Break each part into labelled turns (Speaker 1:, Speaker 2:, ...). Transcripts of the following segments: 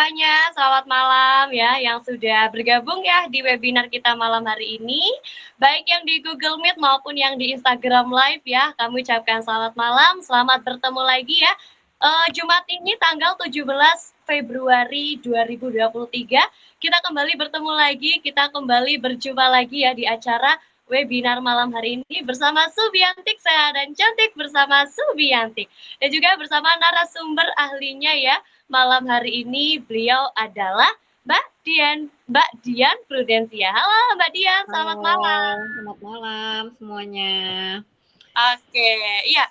Speaker 1: semuanya, selamat malam ya yang sudah bergabung ya di webinar kita malam hari ini. Baik yang di Google Meet maupun yang di Instagram Live ya, kami ucapkan selamat malam, selamat bertemu lagi ya. Jumat ini tanggal 17 Februari 2023, kita kembali bertemu lagi, kita kembali berjumpa lagi ya di acara webinar malam hari ini bersama Subiantik, Sehat dan Cantik bersama Subiantik. Dan juga bersama narasumber ahlinya ya, malam hari ini beliau adalah Mbak Dian Prudensia. Halo Mbak Dian, selamat malam.
Speaker 2: Selamat malam semuanya.
Speaker 1: Oke, iya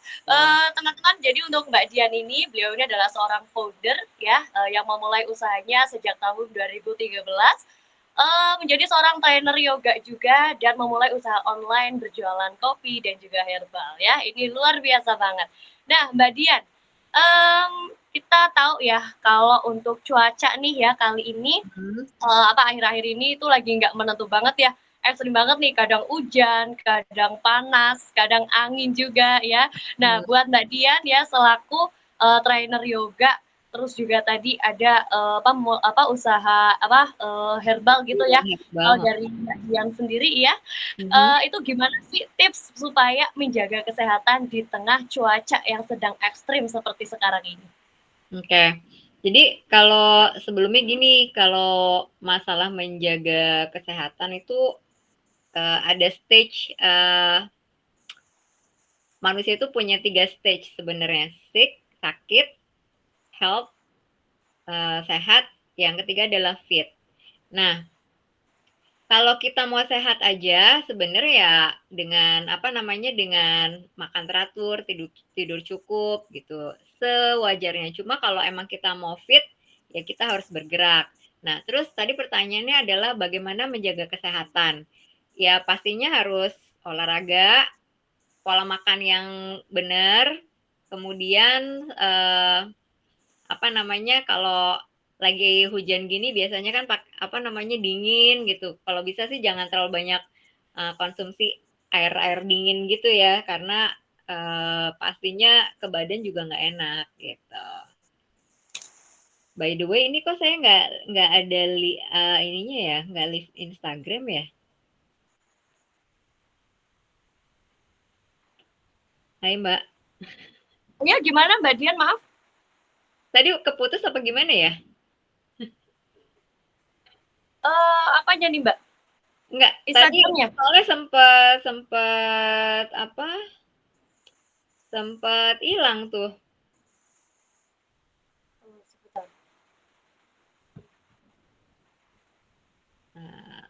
Speaker 1: teman-teman. Jadi untuk Mbak Dian ini, beliau ini adalah seorang founder ya yang memulai usahanya sejak tahun 2013. Menjadi seorang trainer yoga juga dan memulai usaha online berjualan kopi dan juga herbal ya. Ini luar biasa banget. Nah Mbak Dian, kita tahu ya kalau untuk cuaca nih ya kali ini akhir-akhir ini itu lagi nggak menentu banget ya, ekstrim banget nih, kadang hujan, kadang panas, kadang angin juga ya. Nah buat Mbak Dian ya selaku trainer yoga, terus juga tadi ada usaha herbal gitu ya. Kalau dari Mbak Dian sendiri ya, itu gimana sih tips supaya menjaga kesehatan di tengah cuaca yang sedang ekstrim seperti sekarang ini?
Speaker 2: Oke. Jadi kalau sebelumnya gini, kalau masalah menjaga kesehatan itu ada stage manusia itu punya 3 stage sebenarnya. Sick, sakit, health, sehat, yang ketiga adalah fit. Nah, kalau kita mau sehat aja sebenarnya ya dengan dengan makan teratur, tidur cukup gitu, sewajarnya. Cuma kalau emang kita mau fit, ya kita harus bergerak. Nah, terus tadi pertanyaannya adalah bagaimana menjaga kesehatan. Ya pastinya harus olahraga, pola makan yang benar, kemudian kalau lagi hujan gini biasanya kan dingin gitu. Kalau bisa sih jangan terlalu banyak konsumsi air dingin gitu ya, karena pastinya ke badan juga nggak enak gitu. By the way, ini kok saya nggak ada ininya ya, nggak live Instagram ya? Hai Mbak.
Speaker 1: Ya gimana Mbak Dian, maaf?
Speaker 2: Tadi keputus apa gimana ya?
Speaker 1: Apanya nih Mbak?
Speaker 2: Enggak, tadi
Speaker 1: Instagramnya?
Speaker 2: soalnya sempat hilang tuh. Nah.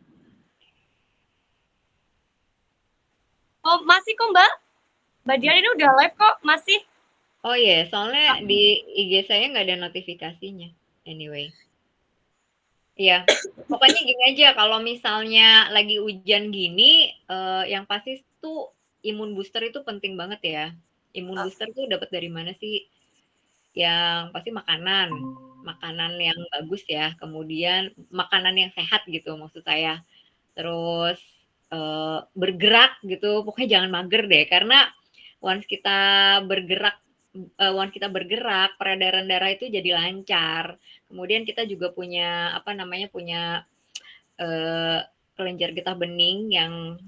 Speaker 1: Oh masih kok Mbak. Mbak Dian ini udah live kok, masih.
Speaker 2: Oh iya, soalnya di IG saya nggak ada notifikasinya. Anyway. Iya, pokoknya gini aja, kalau misalnya lagi hujan gini, yang pasti tuh imun booster itu penting banget ya. Imun booster tuh dapat dari mana sih? Yang pasti makanan, makanan yang bagus ya, kemudian makanan yang sehat gitu maksud saya. Terus, bergerak gitu, pokoknya jangan mager deh, karena once kita bergerak, peredaran darah itu jadi lancar. Kemudian kita juga punya kelenjar getah bening yang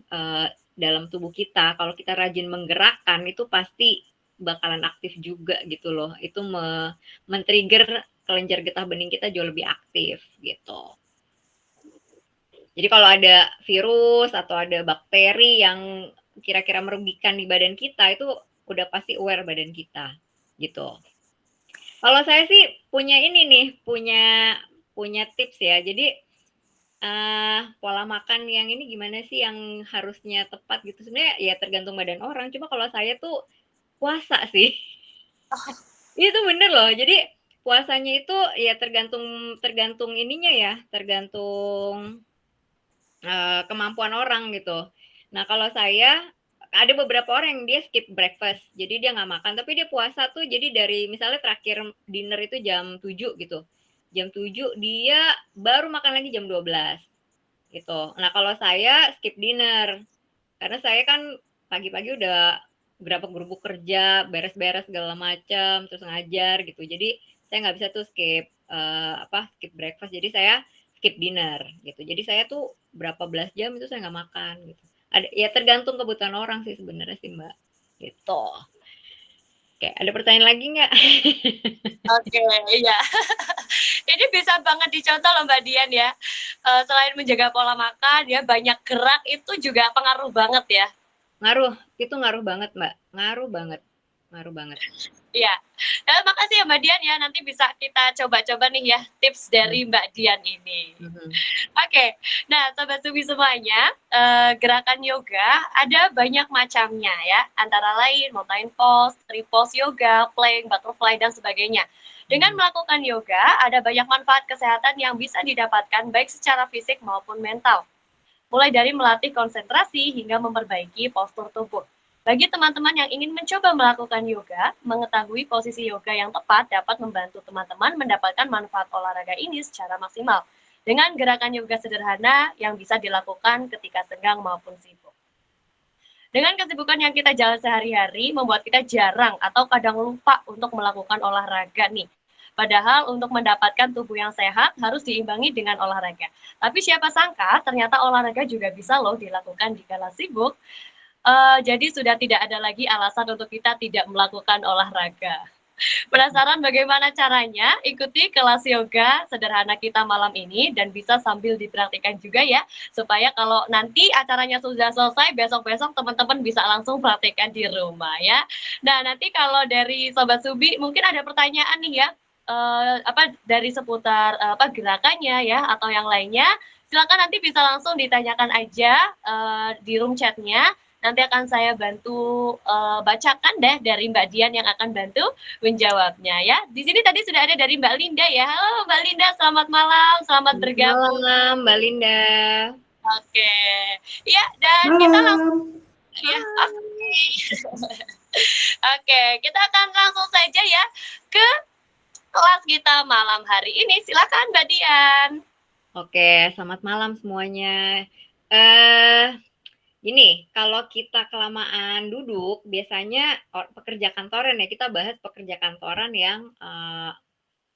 Speaker 2: dalam tubuh kita. Kalau kita rajin menggerakkan itu pasti bakalan aktif juga gitu loh. Itu men-trigger kelenjar getah bening kita jauh lebih aktif gitu. Jadi kalau ada virus atau ada bakteri yang kira-kira merugikan di badan kita, itu udah pasti aware badan kita gitu. Kalau saya sih punya ini nih, punya tips ya. Jadi pola makan yang ini gimana sih yang harusnya tepat gitu? Sebenarnya ya tergantung badan orang. Cuma kalau saya tuh puasa sih. Itu bener loh. Jadi puasanya itu ya tergantung ininya ya, tergantung kemampuan orang gitu. Nah kalau saya ada beberapa orang yang dia skip breakfast, jadi dia nggak makan, tapi dia puasa tuh. Jadi dari misalnya terakhir dinner itu jam 7 gitu, jam 7 dia baru makan lagi jam 12 gitu. Nah kalau saya skip dinner, karena saya kan pagi-pagi udah gerabak-gerubuk kerja, beres-beres segala macam, terus ngajar gitu. Jadi saya nggak bisa tuh skip skip breakfast. Jadi saya skip dinner gitu. Jadi saya tuh berapa belas jam itu saya nggak makan gitu. Ada ya tergantung kebutuhan orang sih sebenarnya sih Mbak. Gitu. Oke, ada pertanyaan lagi nggak?
Speaker 1: Oke, iya. Ini bisa banget dicontoh loh Mbak Dian ya. Selain menjaga pola makan, ya banyak gerak itu juga pengaruh banget ya.
Speaker 2: Ngaruh, itu ngaruh banget Mbak. Ngaruh banget. Ngaruh banget.
Speaker 1: Iya. Makasih ya Mbak Dian ya. Nanti bisa kita coba-coba nih ya tips dari Mbak Dian ini. Oke. Nah, Sobat Subi semuanya, gerakan yoga ada banyak macamnya ya. Antara lain mountain pose, tree pose yoga, plank, butterfly dan sebagainya. Dengan melakukan yoga, ada banyak manfaat kesehatan yang bisa didapatkan baik secara fisik maupun mental. Mulai dari melatih konsentrasi hingga memperbaiki postur tubuh. Bagi teman-teman yang ingin mencoba melakukan yoga, mengetahui posisi yoga yang tepat dapat membantu teman-teman mendapatkan manfaat olahraga ini secara maksimal dengan gerakan yoga sederhana yang bisa dilakukan ketika senggang maupun sibuk. Dengan kesibukan yang kita jalan sehari-hari, membuat kita jarang atau kadang lupa untuk melakukan olahraga nih. Padahal untuk mendapatkan tubuh yang sehat harus diimbangi dengan olahraga. Tapi siapa sangka ternyata olahraga juga bisa loh dilakukan di kala sibuk. Jadi sudah tidak ada lagi alasan untuk kita tidak melakukan olahraga. Penasaran bagaimana caranya? Ikuti kelas yoga sederhana kita malam ini dan bisa sambil dipraktikkan juga ya, supaya kalau nanti acaranya sudah selesai, besok-besok teman-teman bisa langsung praktikkan di rumah ya. Nah, nanti kalau dari Sobat Subi mungkin ada pertanyaan nih ya, dari seputar gerakannya ya atau yang lainnya, silakan nanti bisa langsung ditanyakan aja di room chatnya. Nanti akan saya bantu bacakan deh dari Mbak Dian yang akan bantu menjawabnya ya. Di sini tadi sudah ada dari Mbak Linda ya. Halo Mbak Linda, selamat malam, selamat bergabung.
Speaker 2: Malam Mbak Linda.
Speaker 1: Oke, ya dan kita langsung ya. Oke. Oke, kita akan langsung saja ya ke kelas kita malam hari ini. Silakan Mbak Dian.
Speaker 2: Oke, selamat malam semuanya. Gini, kalau kita kelamaan duduk, biasanya pekerja kantoran ya, kita bahas pekerja kantoran yang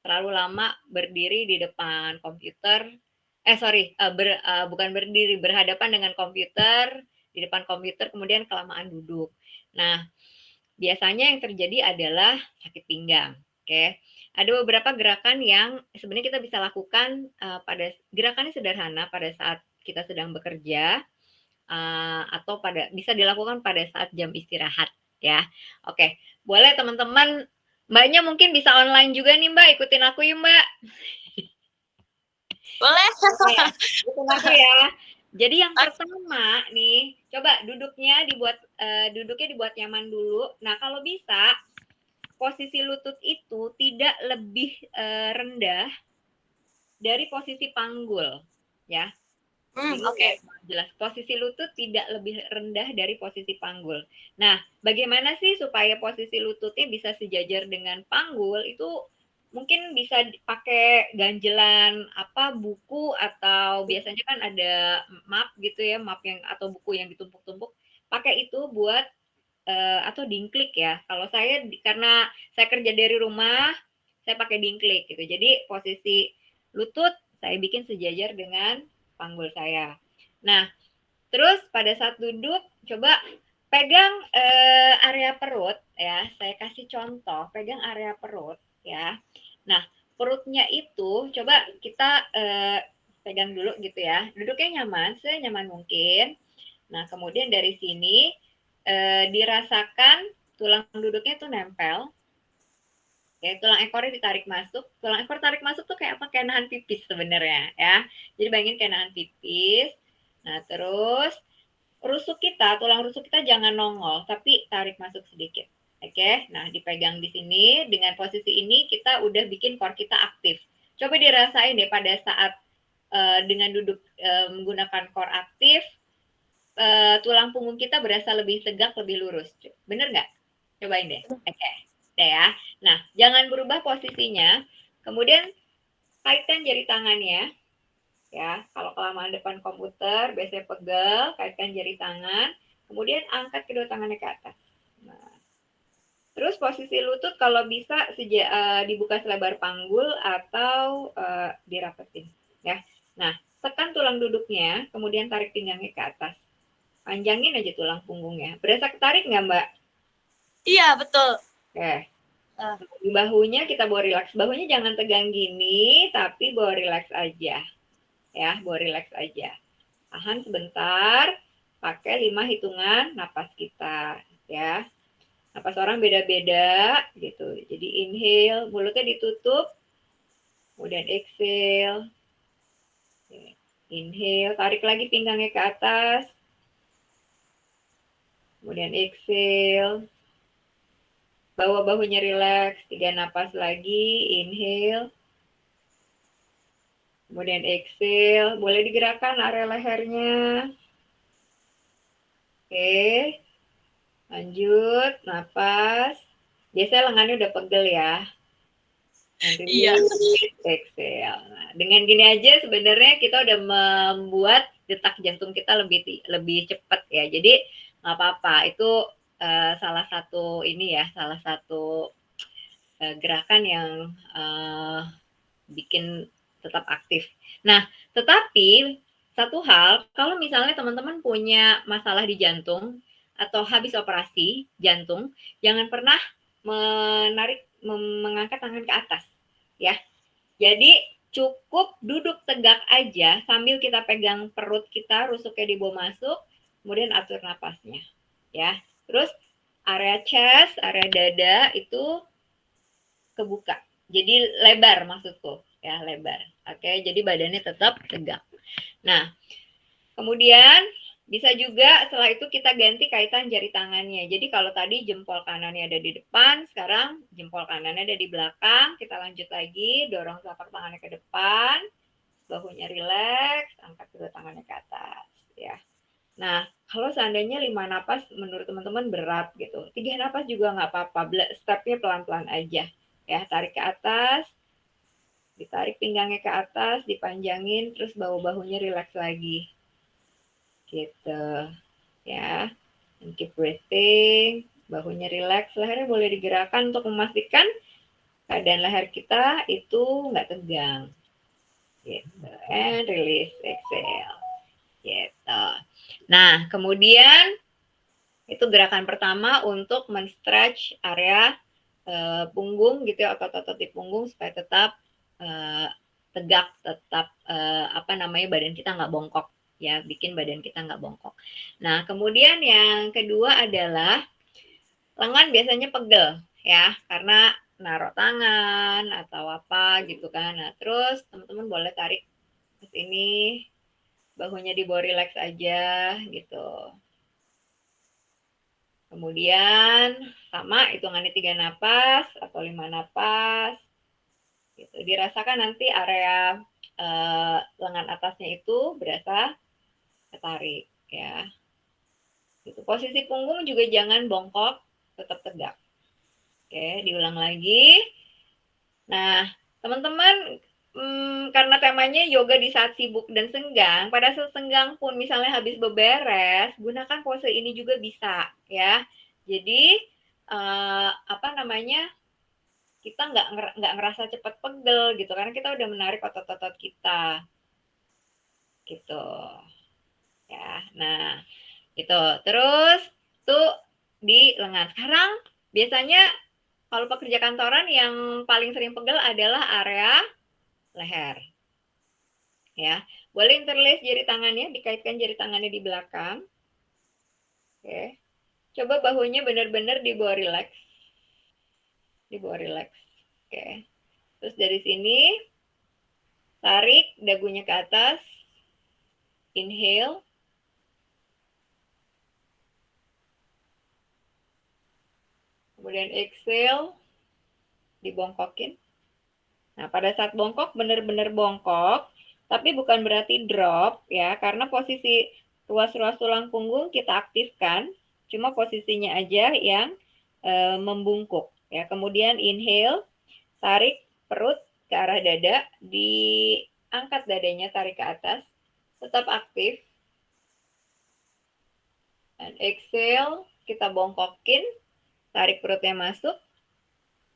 Speaker 2: terlalu lama berdiri di depan komputer. Bukan berdiri, berhadapan dengan komputer, di depan komputer, kemudian kelamaan duduk. Nah, biasanya yang terjadi adalah sakit pinggang. Oke, ada beberapa gerakan yang sebenarnya kita bisa lakukan pada gerakannya sederhana pada saat kita sedang bekerja atau bisa dilakukan pada saat jam istirahat ya. Oke, boleh teman-teman, Mbaknya mungkin bisa online juga nih Mbak, ikutin aku yuk Mbak.
Speaker 1: Boleh.
Speaker 2: Oke, ikutin aku ya. Jadi yang pertama nih, coba duduknya dibuat nyaman dulu. Nah, kalau bisa posisi lutut itu tidak lebih rendah dari posisi panggul, ya. Oke. Jelas, posisi lutut tidak lebih rendah dari posisi panggul. Nah, bagaimana sih supaya posisi lututnya bisa sejajar dengan panggul? Itu mungkin bisa pakai ganjelan buku, atau biasanya kan ada map gitu ya, map yang atau buku yang ditumpuk-tumpuk. Pakai itu buat atau dingklik ya. Kalau saya karena saya kerja dari rumah, saya pakai dingklik gitu. Jadi posisi lutut saya bikin sejajar dengan panggul saya. Nah, terus pada saat duduk coba pegang area perut ya. Saya kasih contoh, pegang area perut ya. Nah, perutnya itu coba kita pegang dulu gitu ya. Duduknya nyaman, senyaman mungkin. Nah, kemudian dari sini dirasakan tulang duduknya tuh nempel. Ya, tulang ekornya ditarik masuk. Tulang ekor tarik masuk tuh kayak apa? Kayak nahan pipis sebenarnya ya. Jadi bayangin kayak nahan pipis. Nah, terus tulang rusuk kita jangan nongol, tapi tarik masuk sedikit. Oke, nah dipegang di sini. Dengan posisi ini kita udah bikin core kita aktif. Coba dirasain deh pada saat dengan duduk menggunakan core aktif, tulang punggung kita berasa lebih tegak, lebih lurus. Bener nggak? Cobain deh. Oke. Deh ya. Nah, jangan berubah posisinya. Kemudian kaitkan jari tangannya. Ya, kalau kelamaan depan komputer, biasanya pegel, kaitkan jari tangan. Kemudian angkat kedua tangannya ke atas. Nah, terus Terus posisi lutut kalau bisa dibuka selebar panggul atau dirapetin ya. Nah, tekan tulang duduknya, kemudian tarik pinggangnya ke atas. Panjangin aja tulang punggungnya. Berasa ketarik nggak, Mbak?
Speaker 1: Iya, betul.
Speaker 2: Oke. Di bahunya kita bawa rileks. Bahunya jangan tegang gini, tapi bawa rileks aja. Ya, bawa rileks aja. Tahan sebentar, pakai 5 hitungan napas kita. Ya, napas orang beda-beda gitu. Jadi inhale, mulutnya ditutup, kemudian exhale. Inhale, tarik lagi pinggangnya ke atas. Kemudian exhale. Bawa bahunya rileks, 3 napas lagi, inhale. Kemudian exhale, boleh digerakkan area lehernya. Oke, lanjut, napas. Biasanya lengannya udah pegel ya. Nanti
Speaker 1: Iya.
Speaker 2: exhale. Nah, dengan gini aja sebenarnya kita udah membuat detak jantung kita lebih cepat ya. Jadi nggak apa-apa. Itu salah satu salah satu gerakan yang bikin tetap aktif. Nah, tetapi satu hal, kalau misalnya teman-teman punya masalah di jantung atau habis operasi jantung, jangan pernah mengangkat tangan ke atas, ya. Jadi cukup duduk tegak aja sambil kita pegang perut kita, rusuknya dibawa masuk, kemudian atur napasnya, ya. Terus area chest, area dada itu kebuka. Jadi lebar maksudku, ya lebar. Oke, jadi badannya tetap tegak. Nah, kemudian bisa juga setelah itu kita ganti kaitan jari tangannya. Jadi kalau tadi jempol kanannya ada di depan, sekarang jempol kanannya ada di belakang. Kita lanjut lagi, dorong telapak tangannya ke depan, bahunya rileks, angkat kedua tangannya ke atas, ya. Nah, kalau seandainya 5 napas menurut teman-teman berat gitu, 3 napas juga nggak apa-apa, stepnya pelan-pelan aja. Ya, tarik ke atas, ditarik pinggangnya ke atas, dipanjangin, terus bahu-bahunya rileks lagi. Gitu, ya. And keep breathing, bahunya rileks, lehernya boleh digerakkan untuk memastikan keadaan leher kita itu nggak tegang. Gitu, and release, exhale. Gitu. Nah, kemudian itu gerakan pertama untuk men-stretch area punggung gitu ya, otot-otot di punggung supaya tetap tegak, tetap badan kita nggak bongkok ya, bikin badan kita nggak bongkok. Nah, kemudian yang kedua adalah lengan biasanya pegel ya, karena naruh tangan atau apa gitu kan. Nah, terus teman-teman boleh tarik ke sini, bahunya dibawa rileks aja gitu. Kemudian sama hitungannya 3 napas atau 5 napas. Gitu. Dirasakan nanti area lengan atasnya itu berasa ketarik ya. Gitu. Posisi punggung juga jangan bongkok, tetap tegak. Oke, diulang lagi. Nah, teman-teman karena temanya yoga di saat sibuk dan senggang, pada saat senggang pun misalnya habis beberes, gunakan pose ini juga bisa ya. Jadi kita nggak ngerasa cepat pegel gitu karena kita udah menarik otot-otot kita gitu ya. Nah itu terus tuh di lengan. Sekarang biasanya kalau pekerja kantoran yang paling sering pegel adalah area leher. Ya, boleh interlace jari tangannya, dikaitkan jari tangannya di belakang. Oke. Coba bahunya benar-benar dibawa rileks. Dibawa rileks. Oke. Terus dari sini tarik dagunya ke atas. Inhale. Kemudian exhale. Dibongkokin. Nah, pada saat bongkok benar-benar bongkok, tapi bukan berarti drop ya, karena posisi ruas-ruas tulang punggung kita aktifkan, cuma posisinya aja yang membungkuk ya. Kemudian inhale, tarik perut ke arah dada, diangkat dadanya, tarik ke atas, tetap aktif. Dan exhale, kita bongkokin, tarik perutnya masuk,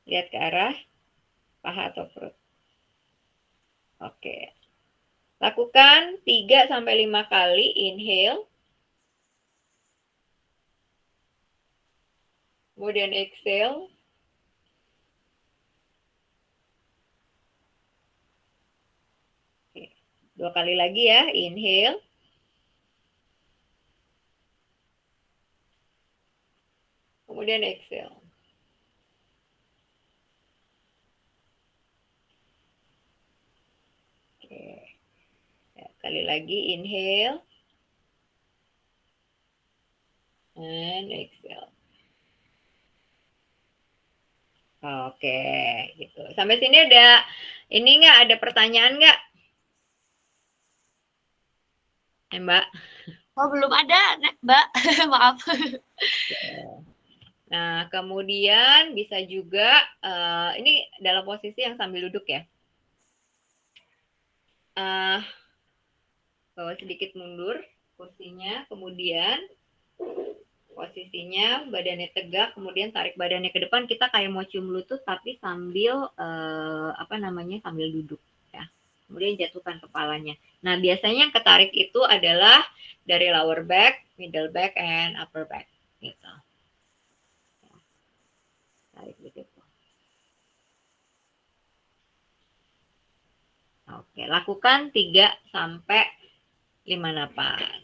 Speaker 2: lihat ke arah paha atau perut. Oke. Lakukan 3-5 kali inhale. Kemudian exhale. Oke. 2 kali lagi ya, inhale. Kemudian exhale. Oke. Ya, sekali lagi inhale. And exhale. Oke, gitu. Sampai sini ada ini nggak, ada pertanyaan nggak? Mbak?
Speaker 1: Oh, belum ada, Mbak. Maaf.
Speaker 2: Nah, kemudian bisa juga, ini dalam posisi yang sambil duduk ya. Bawa sedikit mundur kursinya, kemudian posisinya badannya tegak, kemudian tarik badannya ke depan, kita kayak mau cium lutut tapi sambil sambil duduk ya. Kemudian jatuhkan kepalanya. Nah, biasanya yang ketarik itu adalah dari lower back, middle back, and upper back gitu. Tarik begitu. Oke, lakukan 3-5 napas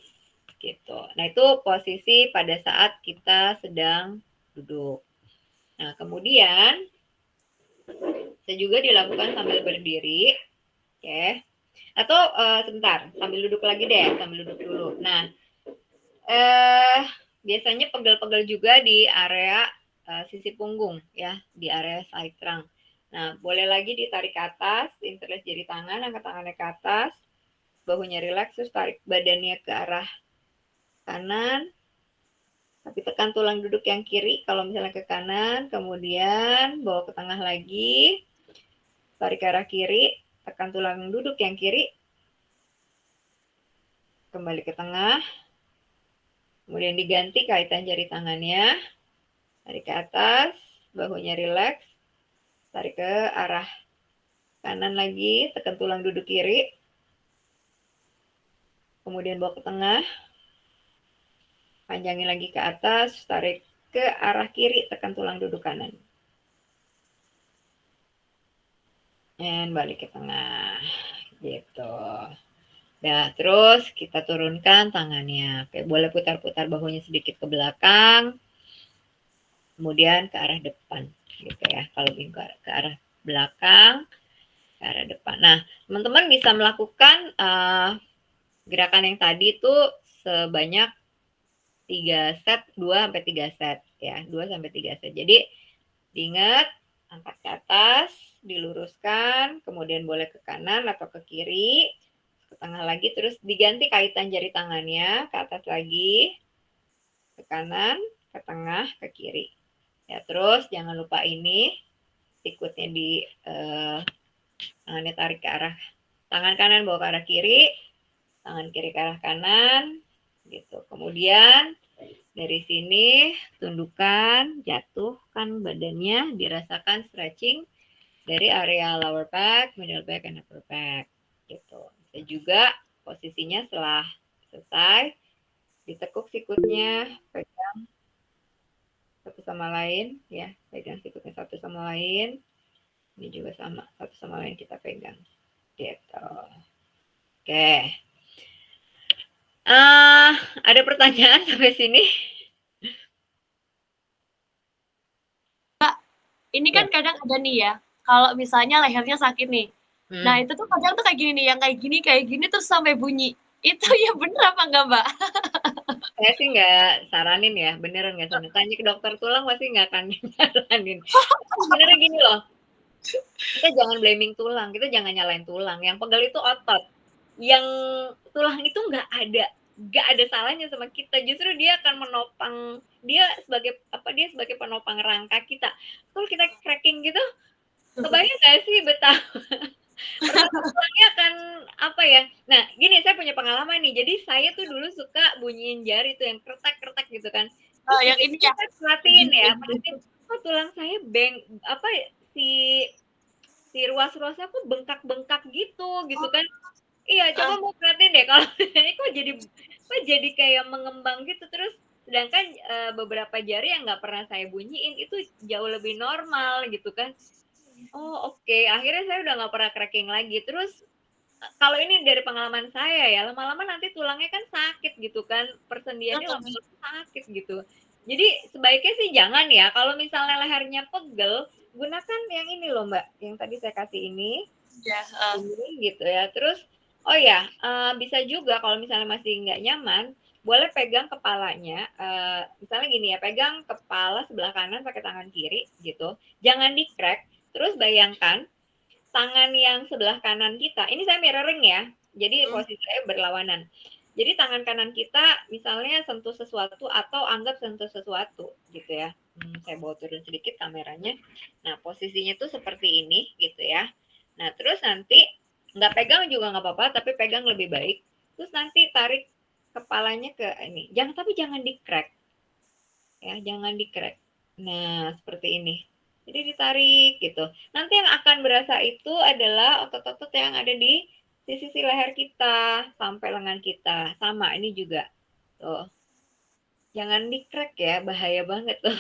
Speaker 2: gitu. Nah, itu posisi pada saat kita sedang duduk. Nah, kemudian bisa juga dilakukan sambil berdiri, oke. Atau sebentar, sambil duduk lagi deh, sambil duduk dulu. Nah, biasanya pegel-pegel juga di area sisi punggung ya, di area side trunk. Nah, boleh lagi ditarik ke atas, interlace jari tangan, angkat tangannya ke atas, bahunya rileks, terus tarik badannya ke arah kanan, tapi tekan tulang duduk yang kiri kalau misalnya ke kanan, kemudian bawa ke tengah lagi, tarik ke arah kiri, tekan tulang duduk yang kiri, kembali ke tengah, kemudian diganti kaitan jari tangannya, tarik ke atas, bahunya rileks, tarik ke arah kanan lagi, tekan tulang duduk kiri, kemudian bawa ke tengah, panjangin lagi ke atas, tarik ke arah kiri, tekan tulang duduk kanan. Dan balik ke tengah, gitu. Nah, terus kita turunkan tangannya. Oke, boleh putar-putar bahunya sedikit ke belakang, kemudian ke arah depan, gitu ya. Kalau ke arah belakang, ke arah depan. Nah, teman-teman bisa melakukan gerakan yang tadi itu sebanyak 3 set, 2-3 set ya, 2-3 set. Jadi diingat, angkat ke atas, diluruskan, kemudian boleh ke kanan atau ke kiri, ke tengah lagi, terus diganti kaitan jari tangannya, ke atas lagi, ke kanan, ke tengah, ke kiri. Ya, terus jangan lupa ini, sikutnya di tangannya tarik ke arah tangan kanan, bawa ke arah kiri, tangan kiri ke arah kanan, gitu. Kemudian dari sini tundukkan, jatuhkan badannya, dirasakan stretching dari area lower back, middle back, and upper back, gitu. Bisa juga posisinya setelah selesai, ditekuk sikutnya, pegang satu sama lain, ya, pegang sikutnya satu sama lain. Ini juga sama, satu sama lain kita pegang, gitu. Oke. Ada pertanyaan sampai sini?
Speaker 1: Mbak, ini kan kadang ada nih ya, kalau misalnya lehernya sakit nih. Nah, itu tuh kadang tuh kayak gini nih, yang kayak gini terus sampai bunyi. Itu ya bener apa enggak, Mbak?
Speaker 2: Saya sih nggak saranin ya, beneran nggak saranin. Tanya ke dokter tulang pasti nggak akan nyaranin. Sebenarnya gini loh, kita jangan blaming tulang, kita jangan nyalain tulang. Yang pegel itu otot. Yang tulang itu nggak ada salahnya sama kita. Justru dia akan menopang, dia sebagai penopang rangka kita. Kalau kita cracking gitu, kebayang nggak sih betapa pernapasannya akan apa ya? Nah, gini, saya punya pengalaman nih. Jadi saya tuh dulu suka bunyiin jari tuh yang kretek-kretek gitu kan. Terus
Speaker 1: yang ini ya.
Speaker 2: saya perhatiin ya, perhatiin, oh tulang saya apa si ruas-ruasnya kok bengkak-bengkak gitu kan. Iya, coba mau perhatiin deh kalau ini kok jadi kayak mengembang gitu, terus sedangkan beberapa jari yang nggak pernah saya bunyiin itu jauh lebih normal gitu kan. Oh oke, akhirnya saya udah nggak pernah cracking lagi. Terus kalau ini dari pengalaman saya ya, lama-lama nanti tulangnya kan sakit gitu kan, persendiannya lama-lama sakit gitu. Jadi sebaiknya sih jangan ya, kalau misalnya lehernya pegel, gunakan yang ini loh Mbak, yang tadi saya kasih ini,
Speaker 1: Ya,
Speaker 2: ini gitu ya. Terus, oh ya, bisa juga kalau misalnya masih nggak nyaman, boleh pegang kepalanya, misalnya gini ya, pegang kepala sebelah kanan pakai tangan kiri gitu, jangan di-crack, terus bayangkan tangan yang sebelah kanan kita, ini saya mirroring ya, jadi posisi saya berlawanan. Jadi tangan kanan kita misalnya sentuh sesuatu atau anggap sentuh sesuatu gitu ya. Saya bawa turun sedikit kameranya. Nah posisinya tuh seperti ini gitu ya. Nah terus nanti nggak pegang juga nggak apa-apa, tapi pegang lebih baik. Terus nanti tarik kepalanya ke ini. Jangan di crack ya, jangan di crack. Nah seperti ini. Jadi ditarik gitu. Nanti yang akan berasa itu adalah otot-otot yang ada di sisi leher kita sampai lengan kita. Sama ini juga. Tuh. Jangan di-crack ya, bahaya banget tuh.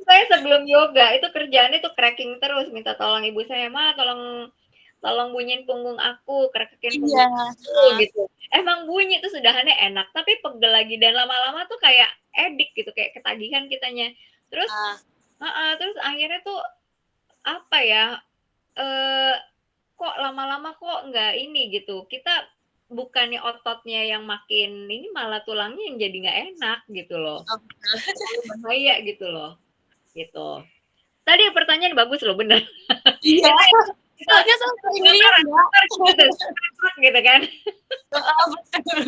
Speaker 2: Saya sebelum yoga itu kerjaannya tuh cracking terus, minta tolong ibu saya, "Ma, tolong bunyiin punggung aku, krekekin punggung aku," gitu. Emang bunyi tuh sudahannya enak, tapi pegel lagi dan lama-lama tuh kayak edik gitu, kayak ketagihan kitanya. Terus terus akhirnya tuh apa ya, kok lama-lama kok nggak ini gitu, kita bukannya ototnya yang makin ini, malah tulangnya yang jadi nggak enak gitu loh. Bahaya gitu loh, gitu. Tadi pertanyaan bagus loh, bener.
Speaker 1: Iya, soalnya saya sering lihat Mbak.
Speaker 2: Gitu kan.
Speaker 1: Betul.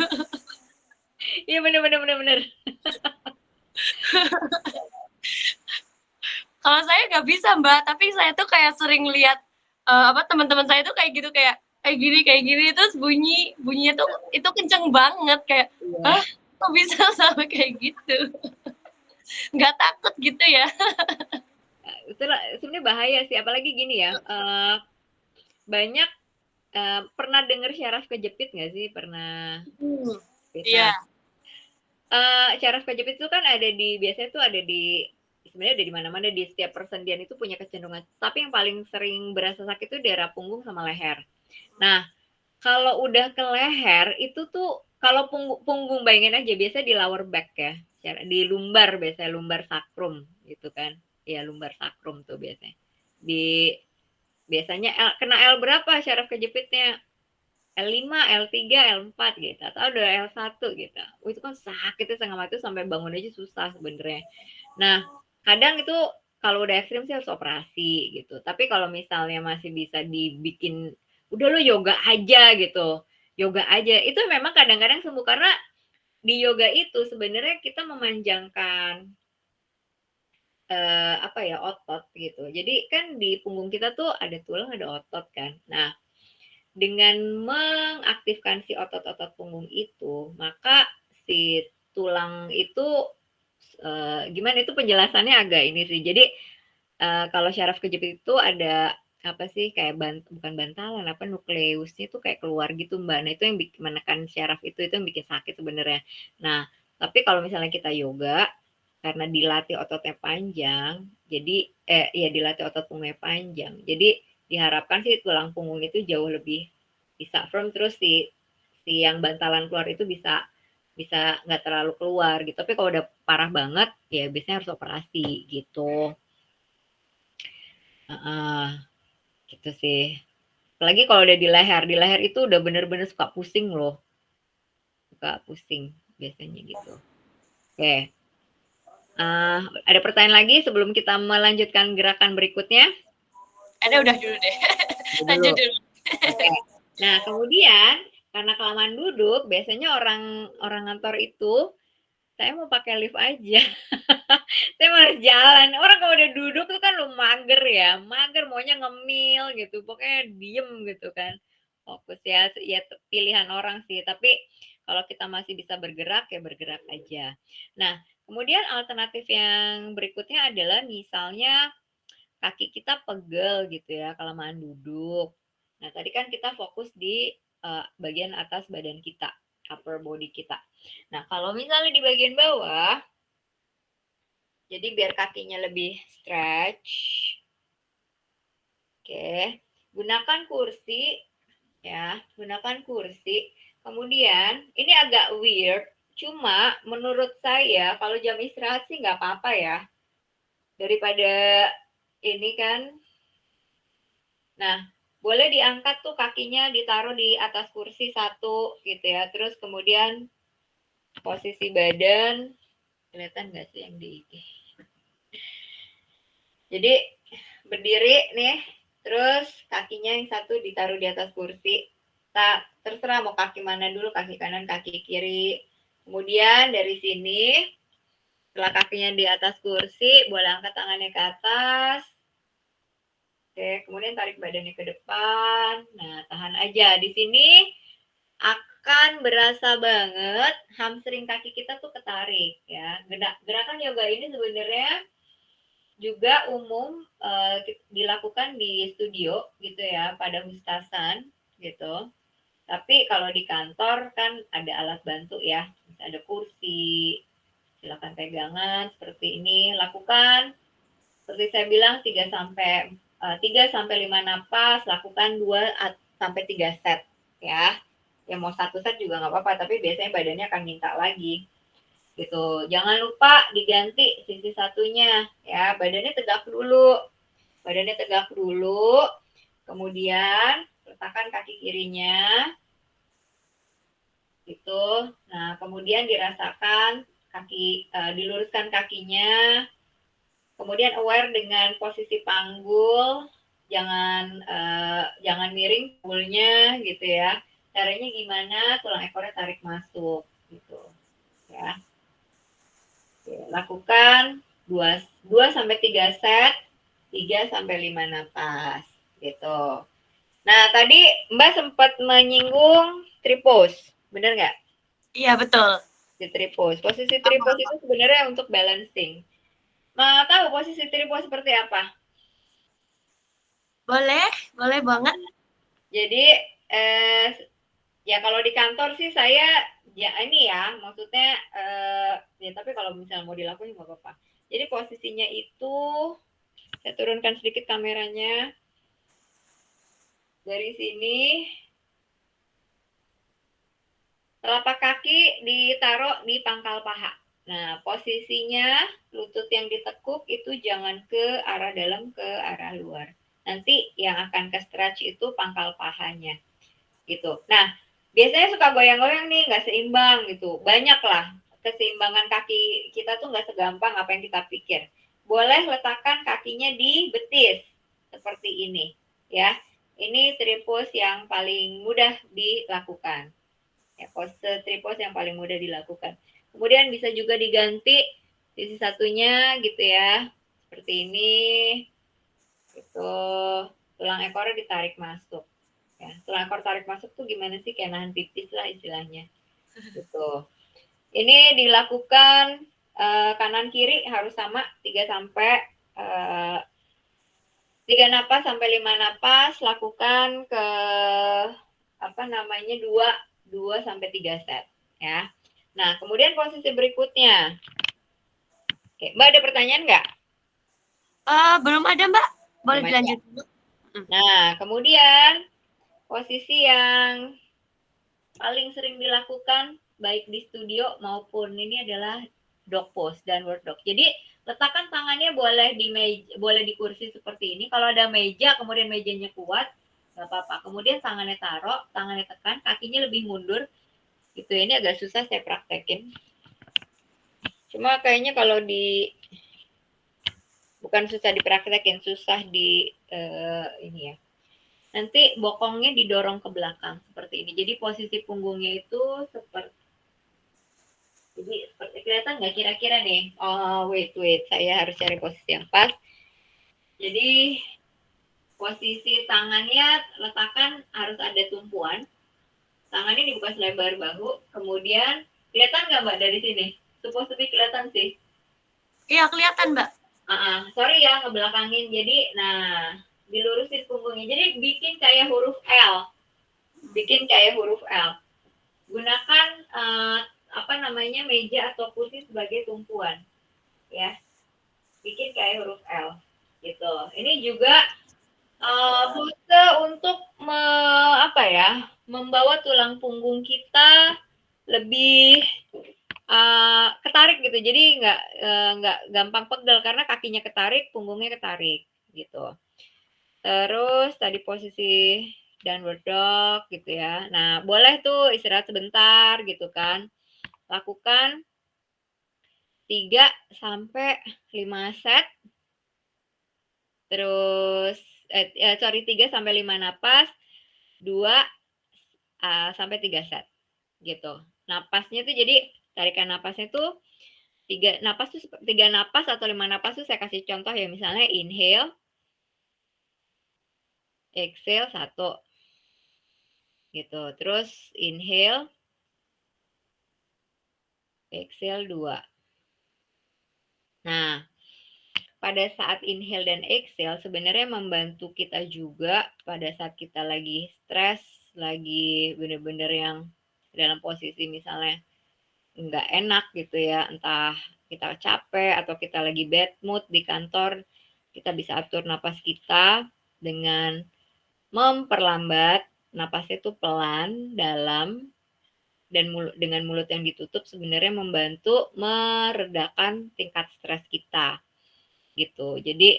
Speaker 2: Iya bener.
Speaker 1: Kalau saya nggak bisa Mbak, tapi saya tuh kayak sering lihat teman-teman saya tuh kayak gitu, kayak gini terus bunyinya tuh itu kenceng banget kayak kok bisa sampai kayak gitu. Nggak takut gitu ya.
Speaker 2: Itulah sebenarnya bahaya sih, apalagi gini ya, banyak pernah dengar syaraf kejepit nggak sih? Pernah?
Speaker 1: Iya.
Speaker 2: Syaraf kejepit itu kan biasanya tuh ada di sebenarnya ada di mana-mana, di setiap persendian itu punya kecenderungan. Tapi yang paling sering berasa sakit itu daerah punggung sama leher. Nah, kalau udah ke leher itu tuh kalau punggung bayangin aja biasanya di lower back ya, di lumbar biasanya, lumbar sacrum gitu kan. Ya lumbar sacrum tuh biasanya. Biasanya kena L berapa syaraf kejepitnya? L5, L3, L4 gitu, atau udah L1 gitu. Itu kan sakitnya setengah mati sampai bangun aja susah sebenarnya. Nah, kadang itu kalau udah ekstrim sih harus operasi gitu. Tapi kalau misalnya masih bisa dibikin, udah lo yoga aja gitu. Yoga aja. Itu memang kadang-kadang sembuh karena di yoga itu sebenarnya kita memanjangkan otot gitu. Jadi kan di punggung kita tuh ada tulang, ada otot kan. Nah, dengan mengaktifkan si otot-otot punggung itu, maka si tulang itu gimana itu penjelasannya agak ini sih. Jadi kalau syaraf kejepit itu ada apa sih kayak bukan bantalan apa nukleusnya itu kayak keluar gitu Mbak. Nah itu yang menekan syaraf itu yang bikin sakit sebenarnya. Nah tapi kalau misalnya kita yoga karena dilatih ototnya panjang, jadi ya dilatih otot punggungnya panjang. Jadi diharapkan sih tulang punggung itu jauh lebih bisa firm, terus si yang bantalan keluar itu bisa nggak terlalu keluar gitu. Tapi kalau udah parah banget ya biasanya harus operasi gitu. Gitu sih. Apalagi kalau udah di leher itu udah bener-bener suka pusing loh. Suka pusing biasanya gitu. Oke. Ada pertanyaan lagi sebelum kita melanjutkan gerakan berikutnya?
Speaker 1: Ada udah dulu deh. Lanjut dulu.
Speaker 2: Oke. Nah, kemudian karena kelamaan duduk, biasanya orang kantor itu saya mau pakai lift aja. Saya harus jalan. Orang kalau udah duduk tuh kan lu mager ya, mager maunya ngemil gitu, pokoknya diem gitu kan. Fokus ya, ya pilihan orang sih. Tapi kalau kita masih bisa bergerak ya bergerak aja. Nah, Kemudian alternatif yang berikutnya adalah misalnya kaki kita pegel gitu ya, kelamaan duduk. Nah, tadi kan kita fokus di bagian atas badan kita, upper body kita. Nah, kalau misalnya di bagian bawah, jadi biar kakinya lebih stretch. Oke, gunakan kursi ya, gunakan kursi. Kemudian, ini agak weird, cuma menurut saya kalau jam istirahat sih nggak apa-apa ya. Daripada ini kan. Nah, boleh diangkat tuh kakinya ditaruh di atas kursi satu gitu ya. Terus kemudian posisi badan, kelihatan nggak sih yang di IG? Jadi berdiri nih, terus kakinya yang satu ditaruh di atas kursi. Terserah mau kaki mana dulu, kaki kanan, kaki kiri. Kemudian dari sini, setelah kakinya di atas kursi, boleh angkat tangannya ke atas. Oke, kemudian tarik badannya ke depan. Nah, tahan aja. Di sini akan berasa banget hamstring kaki kita tuh ketarik ya. Gerakan yoga ini sebenarnya juga umum dilakukan di studio gitu ya, pada Hustasan gitu. Tapi kalau di kantor kan ada alat bantu ya, ada kursi, silakan pegangan seperti ini, lakukan seperti saya bilang 3 sampai 5 napas, lakukan 2 sampai 3 set ya. Ya mau 1 set juga nggak apa-apa, tapi biasanya badannya akan minta lagi gitu. Jangan lupa diganti sisi satunya ya, badannya tegak dulu. Badannya tegak dulu. Kemudian letakkan kaki kirinya gitu. Nah, kemudian dirasakan diluruskan kakinya. Kemudian aware dengan posisi panggul, jangan miring panggulnya gitu ya. Caranya gimana? Tulang ekornya tarik masuk gitu ya. Oke, lakukan 2 sampai 3 set, 3 sampai 5 napas gitu. Nah, tadi Mbak sempat menyinggung tripos, benar nggak?
Speaker 1: Iya, betul.
Speaker 2: Di tripos. Posisi tripos itu sebenarnya untuk balancing. Mau tahu posisi tripos seperti apa?
Speaker 1: Boleh banget.
Speaker 2: Jadi ya kalau di kantor sih saya ya ini ya maksudnya ya tapi kalau misalnya mau dilakuin nggak apa-apa. Jadi posisinya itu saya turunkan sedikit kameranya dari sini. Telapak kaki ditaruh di pangkal paha. Nah, posisinya lutut yang ditekuk itu jangan ke arah dalam, ke arah luar. Nanti yang akan ke stretch itu pangkal pahanya. Gitu. Nah, biasanya suka goyang-goyang nih, nggak seimbang gitu. Banyak lah keseimbangan kaki kita tuh nggak segampang apa yang kita pikir. Boleh letakkan kakinya di betis seperti ini, ya. Ini tripos yang paling mudah dilakukan. Ya, pose tripos yang paling mudah dilakukan. Kemudian bisa juga diganti sisi satunya gitu ya. Seperti ini. Gitu. Tulang ekornya ditarik masuk. Ya, tulang ekor tarik masuk tuh gimana sih? Kayak nahan pipis lah istilahnya. Gitu. Ini dilakukan kanan kiri harus sama 3 sampai 3 napas sampai 5 napas, lakukan ke apa namanya 2 sampai 3 set ya. Nah, kemudian posisi berikutnya. Oke, Mbak ada pertanyaan nggak?
Speaker 1: Belum ada, Mbak. Boleh
Speaker 2: Belum
Speaker 1: dilanjut dulu.
Speaker 2: Nah, kemudian posisi yang paling sering dilakukan baik di studio maupun ini adalah dog pose, downward dog. Jadi letakkan tangannya boleh di boleh di kursi seperti ini. Kalau ada meja, kemudian mejanya kuat, nggak apa-apa. Kemudian tangannya taruh, tangannya tekan, kakinya lebih mundur. Gitu, ini agak susah saya praktekin. Cuma kayaknya kalau bukan susah dipraktekin, susah di ini ya. Nanti bokongnya didorong ke belakang seperti ini. Jadi posisi punggungnya itu jadi seperti kelihatan nggak kira-kira nih? Oh, wait. Saya harus cari posisi yang pas. Jadi posisi tangannya letakkan harus ada tumpuan. Tangannya dibuka selebar bahu. Kemudian kelihatan nggak Mbak dari sini? Supposed to be kelihatan sih.
Speaker 1: Iya, kelihatan, Mbak.
Speaker 2: Sorry ya ngebelakangin. Jadi, nah, dilurusin punggungnya. Jadi bikin kayak huruf L. Bikin kayak huruf L. Gunakan apa namanya meja atau kursi sebagai tumpuan, ya. Bikin kayak huruf L, gitu. Ini juga pose untuk apa ya, membawa tulang punggung kita lebih ketarik gitu. Jadi nggak gampang pegel karena kakinya ketarik, punggungnya ketarik gitu. Terus tadi posisi downward dog gitu ya. Nah, boleh tuh istirahat sebentar gitu kan. Lakukan 3 sampai 5 set. Terus 3 sampai 5 napas, 2 sampai 3 set gitu. Napasnya tuh jadi tarikan napasnya tuh 3 napas atau 5 napas tuh saya kasih contoh ya, misalnya inhale, exhale 1 gitu. Terus inhale, exhale 2. Nah, pada saat inhale dan exhale sebenarnya membantu kita juga pada saat kita lagi stres, lagi bener-bener yang dalam posisi misalnya nggak enak gitu ya, entah kita capek atau kita lagi bad mood di kantor, kita bisa atur napas kita dengan memperlambat napasnya itu pelan, dalam, dan dengan mulut yang ditutup sebenarnya membantu meredakan tingkat stres kita gitu. Jadi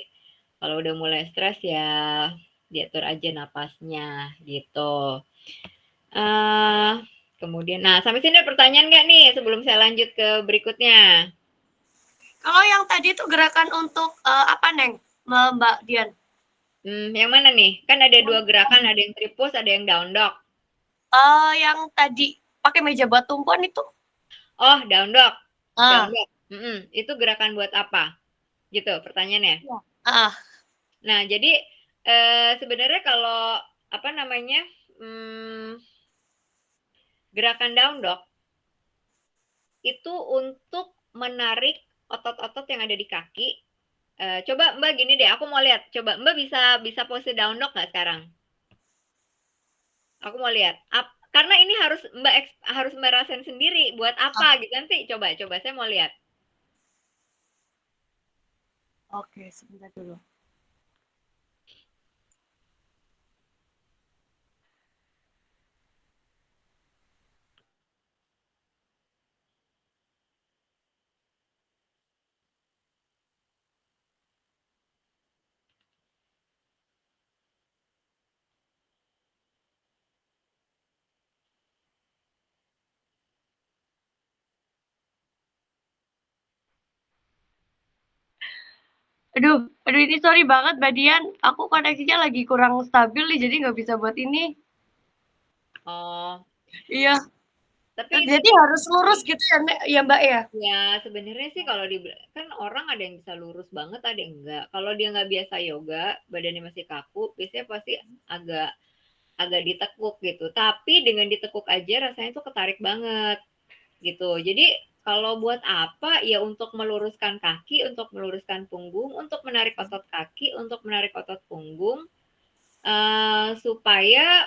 Speaker 2: kalau udah mulai stres ya diatur aja napasnya gitu. Kemudian, nah sampai sini ada pertanyaan nggak nih sebelum saya lanjut ke berikutnya?
Speaker 1: Kalau yang tadi itu gerakan untuk apa, Neng? Mbak Dian.
Speaker 2: Yang mana nih? Kan ada 2 gerakan, ada yang tripos, ada yang down dog.
Speaker 1: Yang tadi pakai meja buat tumpuan itu.
Speaker 2: Oh, down dog. Down
Speaker 1: Ah.
Speaker 2: dog. Itu gerakan buat apa? Gitu pertanyaannya.
Speaker 1: Ya.
Speaker 2: Nah, jadi sebenarnya kalau apa namanya gerakan down dog itu untuk menarik otot-otot yang ada di kaki. Coba Mbak gini deh, aku mau lihat. Coba Mbak bisa pose down dog nggak sekarang? Aku mau lihat. Karena ini harus Mbak rasain sendiri buat apa gitu nanti. Coba saya mau lihat.
Speaker 1: Oke, sebentar dulu. Aduh, ini sorry banget Mbak Dian. Aku koneksinya lagi kurang stabil nih, jadi nggak bisa buat ini.
Speaker 2: Oh.
Speaker 1: Iya.
Speaker 2: Tapi
Speaker 1: jadi harus lurus gitu ya Mbak ya?
Speaker 2: Ya sebenarnya sih kalau kan orang ada yang bisa lurus banget, ada yang enggak. Kalau dia nggak biasa yoga, badannya masih kaku, biasanya pasti agak agak ditekuk gitu. Tapi dengan ditekuk aja rasanya tuh ketarik banget gitu. Jadi kalau buat apa ya untuk meluruskan kaki, untuk meluruskan punggung, untuk menarik otot kaki, untuk menarik otot punggung, supaya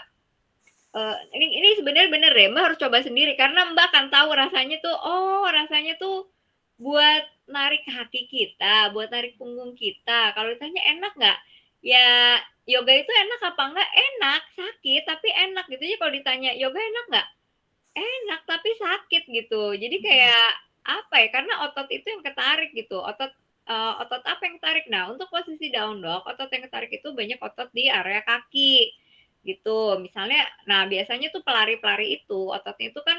Speaker 2: ini sebenarnya bener deh, Mbak harus coba sendiri karena Mbak akan tahu rasanya tuh, rasanya tuh buat narik kaki kita, buat narik punggung kita. Kalau ditanya enak nggak? Ya yoga itu enak apa enggak? Enak, sakit tapi enak gitu aja. Kalau ditanya yoga enak nggak? Enak tapi sakit gitu. Jadi kayak apa ya? Karena otot itu yang ketarik gitu. Otot apa yang ketarik? Nah, untuk posisi down dog, otot yang ketarik itu banyak otot di area kaki gitu. Misalnya, nah biasanya tuh pelari-pelari itu ototnya itu kan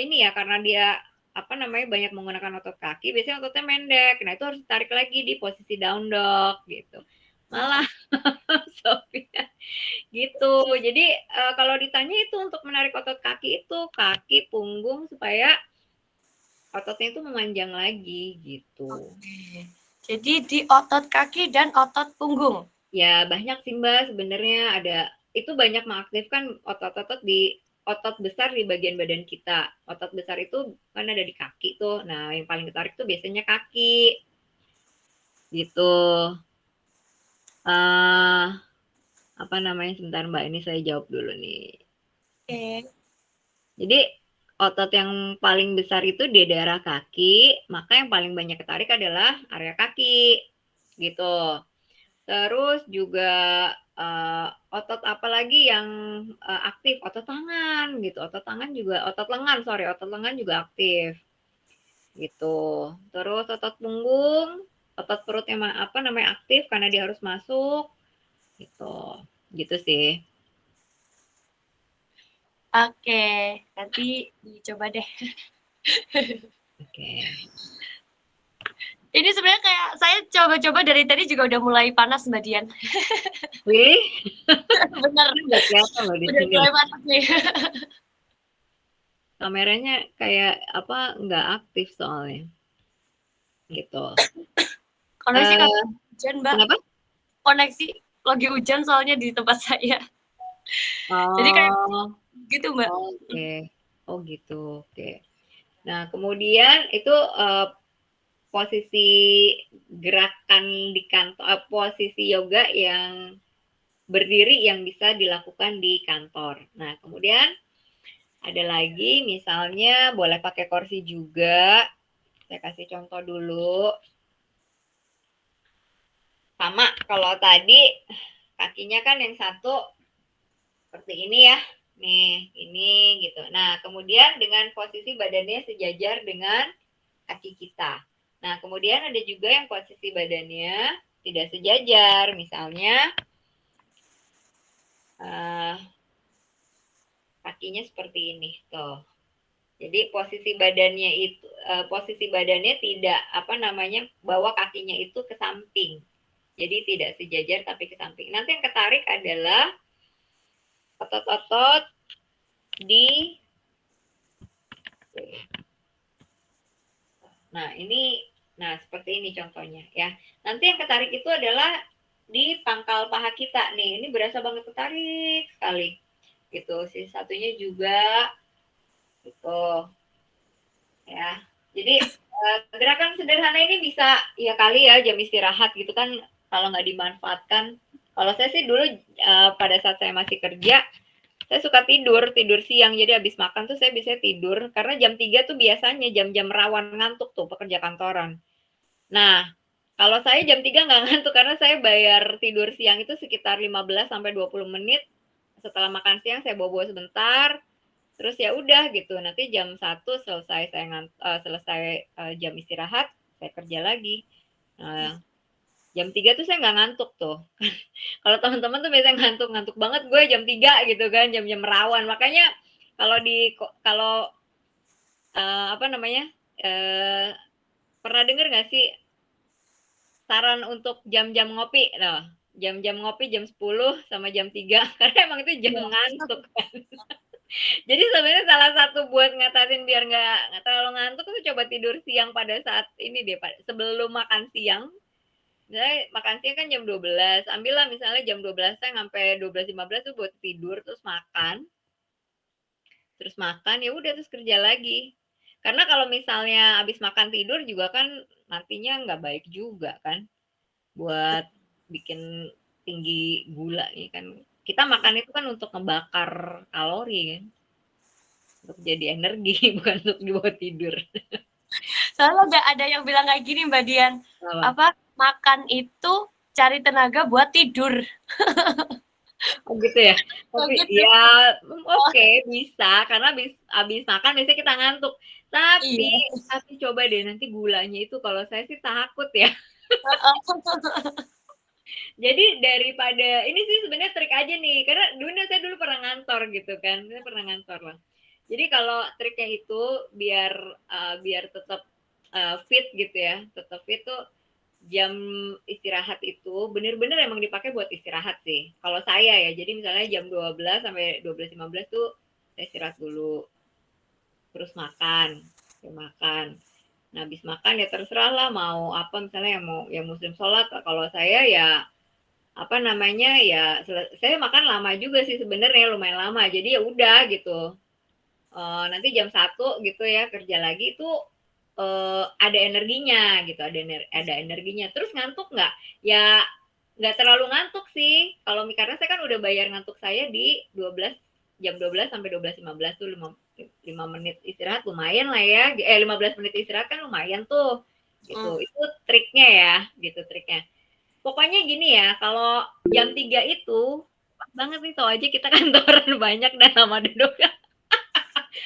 Speaker 2: ini ya karena dia apa namanya banyak menggunakan otot kaki, biasanya ototnya pendek. Nah itu harus ditarik lagi di posisi down dog gitu. Malah Sophia gitu. Jadi kalau ditanya itu untuk menarik otot kaki itu kaki punggung supaya ototnya itu memanjang lagi gitu.
Speaker 1: Oke. Jadi di otot kaki dan otot punggung.
Speaker 2: Ya banyak sih Mbak sebenarnya ada itu banyak mengaktifkan otot-otot di otot besar di bagian badan kita. Otot besar itu kan ada di kaki tuh. Nah, yang paling ketarik tuh biasanya kaki. Gitu. Apa namanya? Sebentar Mbak, ini saya jawab dulu nih.
Speaker 1: Oke.
Speaker 2: Jadi otot yang paling besar itu di daerah kaki, maka yang paling banyak ketarik adalah area kaki. Gitu. Terus juga otot apa lagi yang aktif? Otot tangan gitu. Otot tangan juga, otot lengan juga aktif. Gitu. Terus otot punggung, otot perut yang apa namanya aktif karena dia harus masuk. Gitu. Gitu sih.
Speaker 1: Oke, nanti dicoba deh.
Speaker 2: Oke.
Speaker 1: Ini sebenarnya kayak saya coba-coba dari tadi juga udah mulai panas Mbak Dian.
Speaker 2: Really?
Speaker 1: Bener.
Speaker 2: Nggak kelihatan loh di
Speaker 1: Udah
Speaker 2: sini.
Speaker 1: mulai panas nih.
Speaker 2: Kameranya kayak apa nggak aktif soalnya. Gitu.
Speaker 1: Koneksi kan
Speaker 2: Uh,
Speaker 1: hujan Mbak.
Speaker 2: Kenapa?
Speaker 1: Koneksi lagi hujan soalnya di tempat saya. Jadi kayak
Speaker 2: Oh,
Speaker 1: gitu Mbak.
Speaker 2: oke. Oh gitu. Oke. Nah, kemudian itu posisi gerakan di kantor, posisi yoga yang berdiri yang bisa dilakukan di kantor. Nah, kemudian ada lagi misalnya boleh pakai kursi juga. Saya kasih contoh dulu. Sama kalau tadi kakinya kan yang satu seperti ini ya. Nih, ini gitu. Nah, kemudian dengan posisi badannya sejajar dengan kaki kita. Nah, kemudian ada juga yang posisi badannya tidak sejajar. Misalnya kakinya seperti ini tuh. Jadi posisi badannya tidak apa namanya bawa kakinya itu ke samping. Jadi tidak sejajar tapi ke samping. Nanti yang ketarik adalah otot-otot di nah seperti ini contohnya ya. Nanti yang ketarik itu adalah di pangkal paha kita nih. Ini berasa banget ketarik sekali. Gitu. Si satunya juga gitu. Ya. Jadi gerakan sederhana ini bisa ya kali ya jam istirahat gitu kan kalau nggak dimanfaatkan. Kalau saya sih dulu pada saat saya masih kerja saya suka tidur siang jadi habis makan tuh saya bisa tidur karena jam 3 tuh biasanya jam-jam rawan ngantuk tuh pekerja kantoran. Nah, kalau saya jam 3 nggak ngantuk karena saya bayar tidur siang itu sekitar 15 sampai 20 menit. Setelah makan siang saya bobo sebentar. Terus ya udah gitu. Nanti jam 1 selesai jam istirahat, saya kerja lagi. Nah, jam 3 tuh saya nggak ngantuk tuh. Kalau teman-teman tuh biasanya ngantuk banget gue jam 3 gitu kan, jam-jam rawan. Makanya kalau apa namanya? Pernah dengar nggak sih saran untuk jam-jam ngopi? Nah, jam-jam ngopi jam 10 sama jam 3 karena emang itu jam ngantuk kan. Jadi sebenarnya salah satu buat ngatasin biar nggak terlalu ngantuk tuh coba tidur siang pada saat ini deh, sebelum makan siang. Misalnya makan siang kan jam 12, ambillah misalnya jam 12 sampai 12.15 tuh buat tidur, terus makan ya udah terus kerja lagi. Karena kalau misalnya habis makan tidur juga kan nantinya nggak baik juga kan buat bikin tinggi gula nih kan. Kita makan itu kan untuk ngebakar kalori kan, untuk jadi energi bukan untuk dibawa tidur.
Speaker 1: Soalnya ada yang bilang kayak gini Mbak Dian.
Speaker 2: Apa?
Speaker 1: Makan itu cari tenaga buat tidur.
Speaker 2: Oh gitu ya.
Speaker 1: Oh
Speaker 2: Tapi
Speaker 1: gitu.
Speaker 2: ya oke, bisa karena habis makan biasanya kita ngantuk. Tapi
Speaker 1: Iya.
Speaker 2: tapi coba deh nanti gulanya itu kalau saya sih takut ya. Jadi daripada ini sih sebenarnya trik aja nih karena saya dulu pernah ngantor gitu kan. Saya pernah ngantor lah. Jadi kalau triknya itu biar tetap fit gitu ya, tetap fit tuh jam istirahat itu bener-bener emang dipakai buat istirahat sih. Kalau saya ya, jadi misalnya jam 12 sampai 12.15 tuh saya istirahat dulu. Terus makan. Nah, habis makan ya terserah lah mau apa misalnya yang muslim sholat. Kalau saya ya apa namanya, ya saya makan lama juga sih sebenarnya, lumayan lama. Jadi ya udah gitu. Nanti jam 1 gitu ya kerja lagi itu ada energinya gitu, ada energinya. Terus ngantuk nggak? Ya nggak terlalu ngantuk sih. Kalau karena saya kan udah bayar ngantuk saya di 12 jam 12 sampai 12.15 tuh 5 menit istirahat lumayan lah ya. 15 menit istirahat kan lumayan tuh. Gitu. Itu triknya ya, gitu triknya. Pokoknya gini ya, kalau jam 3 itu pas banget nih, tau aja kita kantoran banyak dan lama duduknya.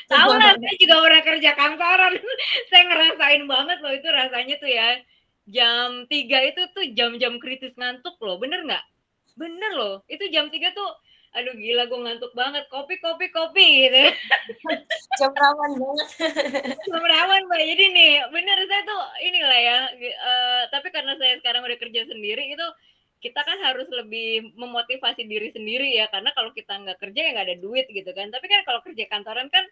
Speaker 2: Tahu lah, saya juga pernah kerja kantoran. Saya ngerasain banget loh itu rasanya tuh ya. Jam 3 itu tuh jam-jam kritis ngantuk loh, bener nggak? Bener loh, itu jam 3 tuh, aduh gila gue ngantuk banget, kopi, kopi, kopi gitu.
Speaker 1: Jam rawan banget.
Speaker 2: Jam rawan Mbak, jadi nih bener saya tuh inilah ya, tapi karena saya sekarang udah kerja sendiri itu, kita kan harus lebih memotivasi diri sendiri ya, karena kalau kita nggak kerja ya nggak ada duit gitu kan. Tapi kan kalau kerja kantoran kan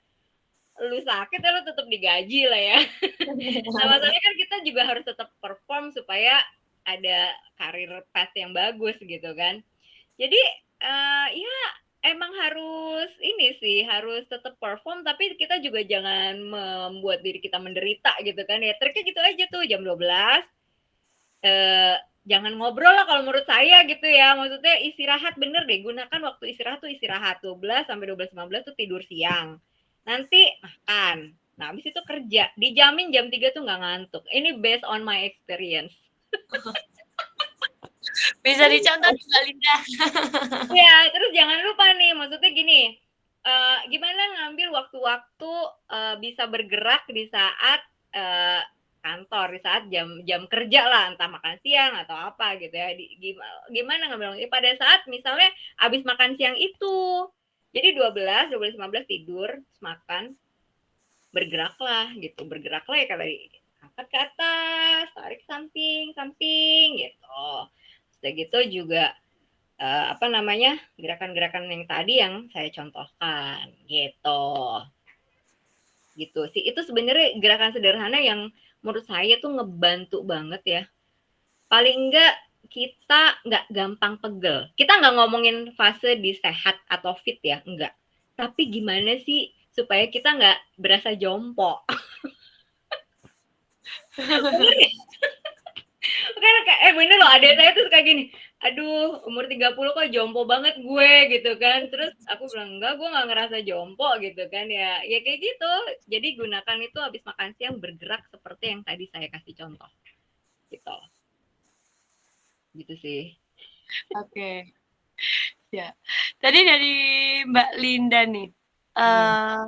Speaker 2: lu sakit ya lu tetap digaji lah ya. Nah, masalahnya kan kita juga harus tetap perform supaya ada karir path yang bagus gitu kan. Jadi ya emang harus ini sih, harus tetap perform tapi kita juga jangan membuat diri kita menderita gitu kan ya. Triknya gitu aja tuh jam 12 jangan ngobrol lah kalau menurut saya gitu ya. Maksudnya istirahat bener deh, gunakan waktu istirahat tuh istirahat 12 sampai 12.15 tuh tidur siang. Nanti makan. Nah, habis itu kerja. Dijamin jam 3 tuh nggak ngantuk. Ini based on my experience.
Speaker 1: Bisa dicontoh nih Mbak Linda.
Speaker 2: Ya, terus jangan lupa nih, maksudnya gini, gimana ngambil waktu-waktu bisa bergerak di saat kantor, di saat jam kerja lah, entah makan siang atau apa gitu ya. Gimana ngambil waktu? Pada saat misalnya habis makan siang itu, jadi 12:15 tidur, terus makan, bergeraklah gitu, bergeraklah ya kalau angkat ke atas, tarik samping, samping gitu. Sudah gitu juga apa namanya, gerakan-gerakan yang tadi yang saya contohkan gitu. Gitu sih. Itu sebenarnya gerakan sederhana yang menurut saya tuh ngebantu banget ya. Paling enggak kita nggak gampang pegel. Kita nggak ngomongin fase di sehat atau fit ya, enggak. Tapi gimana sih supaya kita nggak berasa jompo. Bener ya? Kan kayak bener loh, ada saya tuh kayak gini, aduh umur 30 kok jompo banget gue gitu kan. Terus aku bilang enggak, gue nggak ngerasa jompo gitu kan ya. Ya kayak gitu. Jadi gunakan itu habis makan siang bergerak seperti yang tadi saya kasih contoh. Gitu. Gitu sih.
Speaker 1: Oke. Ya. Tadi dari Mbak Linda nih. Uh,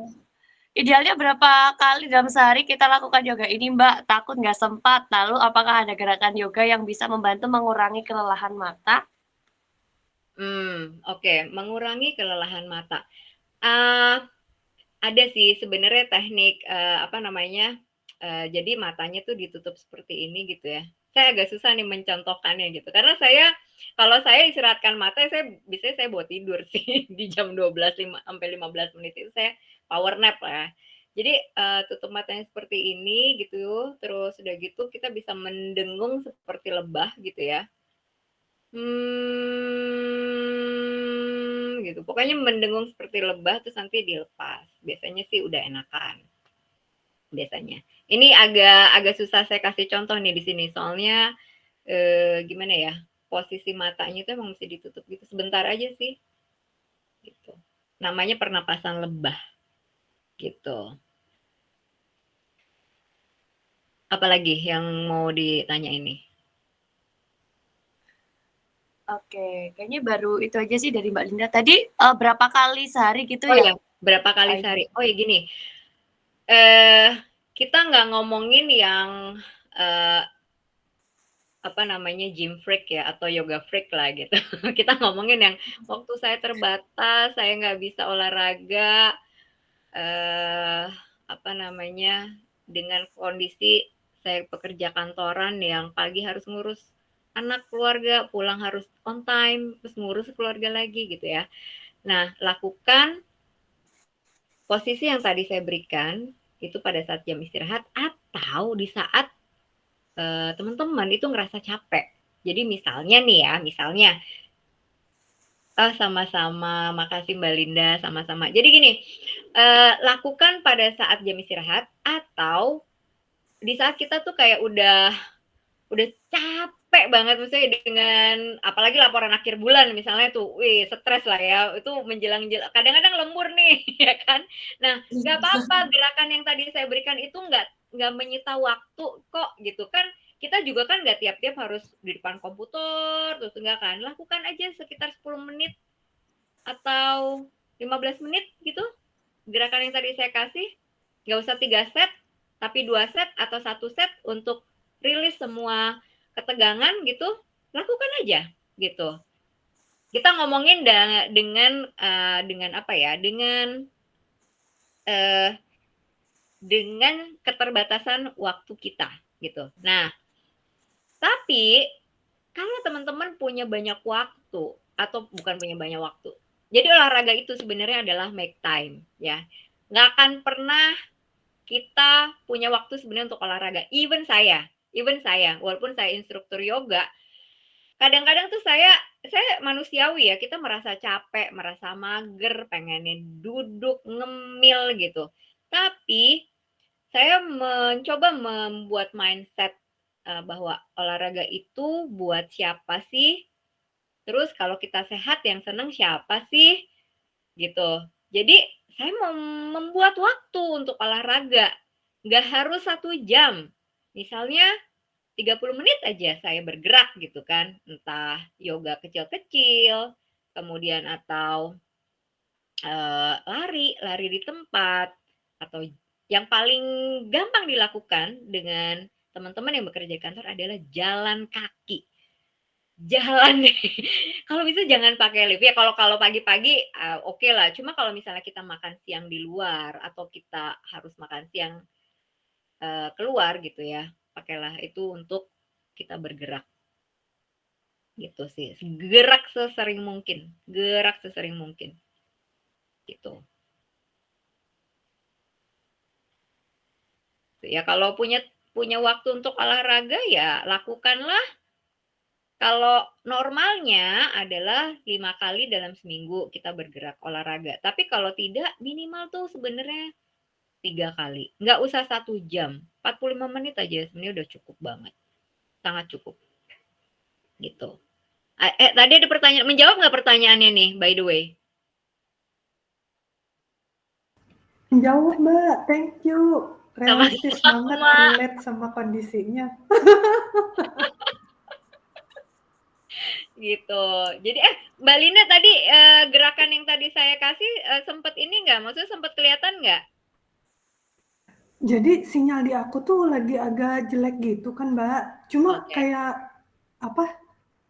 Speaker 1: Idealnya berapa kali dalam sehari kita lakukan yoga ini, Mbak? Takut nggak sempat. Lalu apakah ada gerakan yoga yang bisa membantu mengurangi kelelahan mata?
Speaker 2: Oke. Mengurangi kelelahan mata. Ada sih sebenarnya teknik apa namanya? Jadi matanya tuh ditutup seperti ini gitu ya. Saya agak susah nih mencontohkannya gitu. Karena kalau saya istirahatkan mata biasanya saya buat tidur sih di jam 12 sampai 15 menit itu saya power nap lah. Jadi tutup matanya seperti ini gitu, terus udah gitu kita bisa mendengung seperti lebah gitu ya. Gitu. Pokoknya mendengung seperti lebah terus nanti dilepas. Biasanya sih udah enakan. Biasanya. Ini agak susah saya kasih contoh nih di sini. Soalnya gimana ya? Posisi matanya itu emang mesti ditutup gitu sebentar aja sih. Gitu. Namanya pernapasan lebah. Gitu. Apalagi yang mau ditanya ini?
Speaker 1: Oke, kayaknya baru itu aja sih dari Mbak Linda. Tadi berapa kali sehari gitu
Speaker 2: Oh
Speaker 1: ya?
Speaker 2: ya, berapa kali sehari? Oh ya gini, kita nggak ngomongin yang apa namanya gym freak ya atau yoga freak lah gitu. Kita ngomongin yang waktu saya terbatas, saya nggak bisa olahraga, apa namanya dengan kondisi saya pekerja kantoran yang pagi harus ngurus anak keluarga, pulang harus on time, terus ngurus keluarga lagi gitu ya. Nah, lakukan posisi yang tadi saya berikan itu pada saat jam istirahat atau di saat teman-teman itu ngerasa capek. Jadi misalnya nih ya, misalnya Sama-sama. Makasih Mbak Linda, sama-sama. Jadi gini, lakukan pada saat jam istirahat atau di saat kita tuh kayak udah capek banget misalnya dengan apalagi laporan akhir bulan misalnya tuh, wih stres lah ya, itu menjelang kadang-kadang lembur nih ya kan. Nah, nggak apa-apa gerakan yang tadi saya berikan itu nggak menyita waktu kok gitu kan. Kita juga kan nggak tiap-tiap harus di depan komputer terus enggak kan. Lakukan aja sekitar 10 menit atau 15 menit gitu. Gerakan yang tadi saya kasih, nggak usah 3 set, tapi 2 set atau 1 set untuk rilis semua ketegangan gitu, lakukan aja gitu. Kita ngomongin dengan apa ya? Uh, dengan keterbatasan waktu kita gitu. Nah, tapi kalau teman-teman punya banyak waktu atau bukan punya banyak waktu, jadi olahraga itu sebenarnya adalah make time ya. Nggak akan pernah kita punya waktu sebenarnya untuk olahraga. Even saya, walaupun saya instruktur yoga, kadang-kadang tuh saya manusiawi ya, kita merasa capek, merasa mager, pengennya duduk, ngemil gitu. Tapi saya mencoba membuat mindset bahwa olahraga itu buat siapa sih? Terus kalau kita sehat yang seneng siapa sih? Gitu. Jadi saya mau membuat waktu untuk olahraga. Nggak harus 1 jam. Misalnya 30 menit aja saya bergerak gitu kan. Entah yoga kecil-kecil, kemudian atau lari di tempat, atau yang paling gampang dilakukan dengan teman-teman yang bekerja di kantor adalah jalan kaki. Jalan nih. Kalau bisa jangan pakai lift ya. Kalau pagi-pagi oke lah. Cuma kalau misalnya kita makan siang di luar atau kita harus makan siang keluar gitu ya, pakailah itu untuk kita bergerak gitu sih. Gerak sesering mungkin, gerak sesering mungkin gitu. Ya kalau punya waktu untuk olahraga ya lakukanlah. Kalau normalnya adalah 5 kali dalam seminggu kita bergerak olahraga. Tapi kalau tidak minimal tuh sebenarnya 3 kali. Nggak usah 1 jam. 45 menit aja sebenarnya udah cukup banget. Sangat cukup. Gitu. Tadi ada pertanyaan, menjawab nggak pertanyaannya nih by the way?
Speaker 3: Menjawab Mbak, thank you. Realistis banget, relate sama kondisinya.
Speaker 2: Gitu. Jadi Mbak Linda tadi gerakan yang tadi saya kasih sempet ini nggak? Maksudnya sempet kelihatan nggak?
Speaker 3: Jadi sinyal di aku tuh lagi agak jelek gitu kan Mbak. Cuma kayak apa?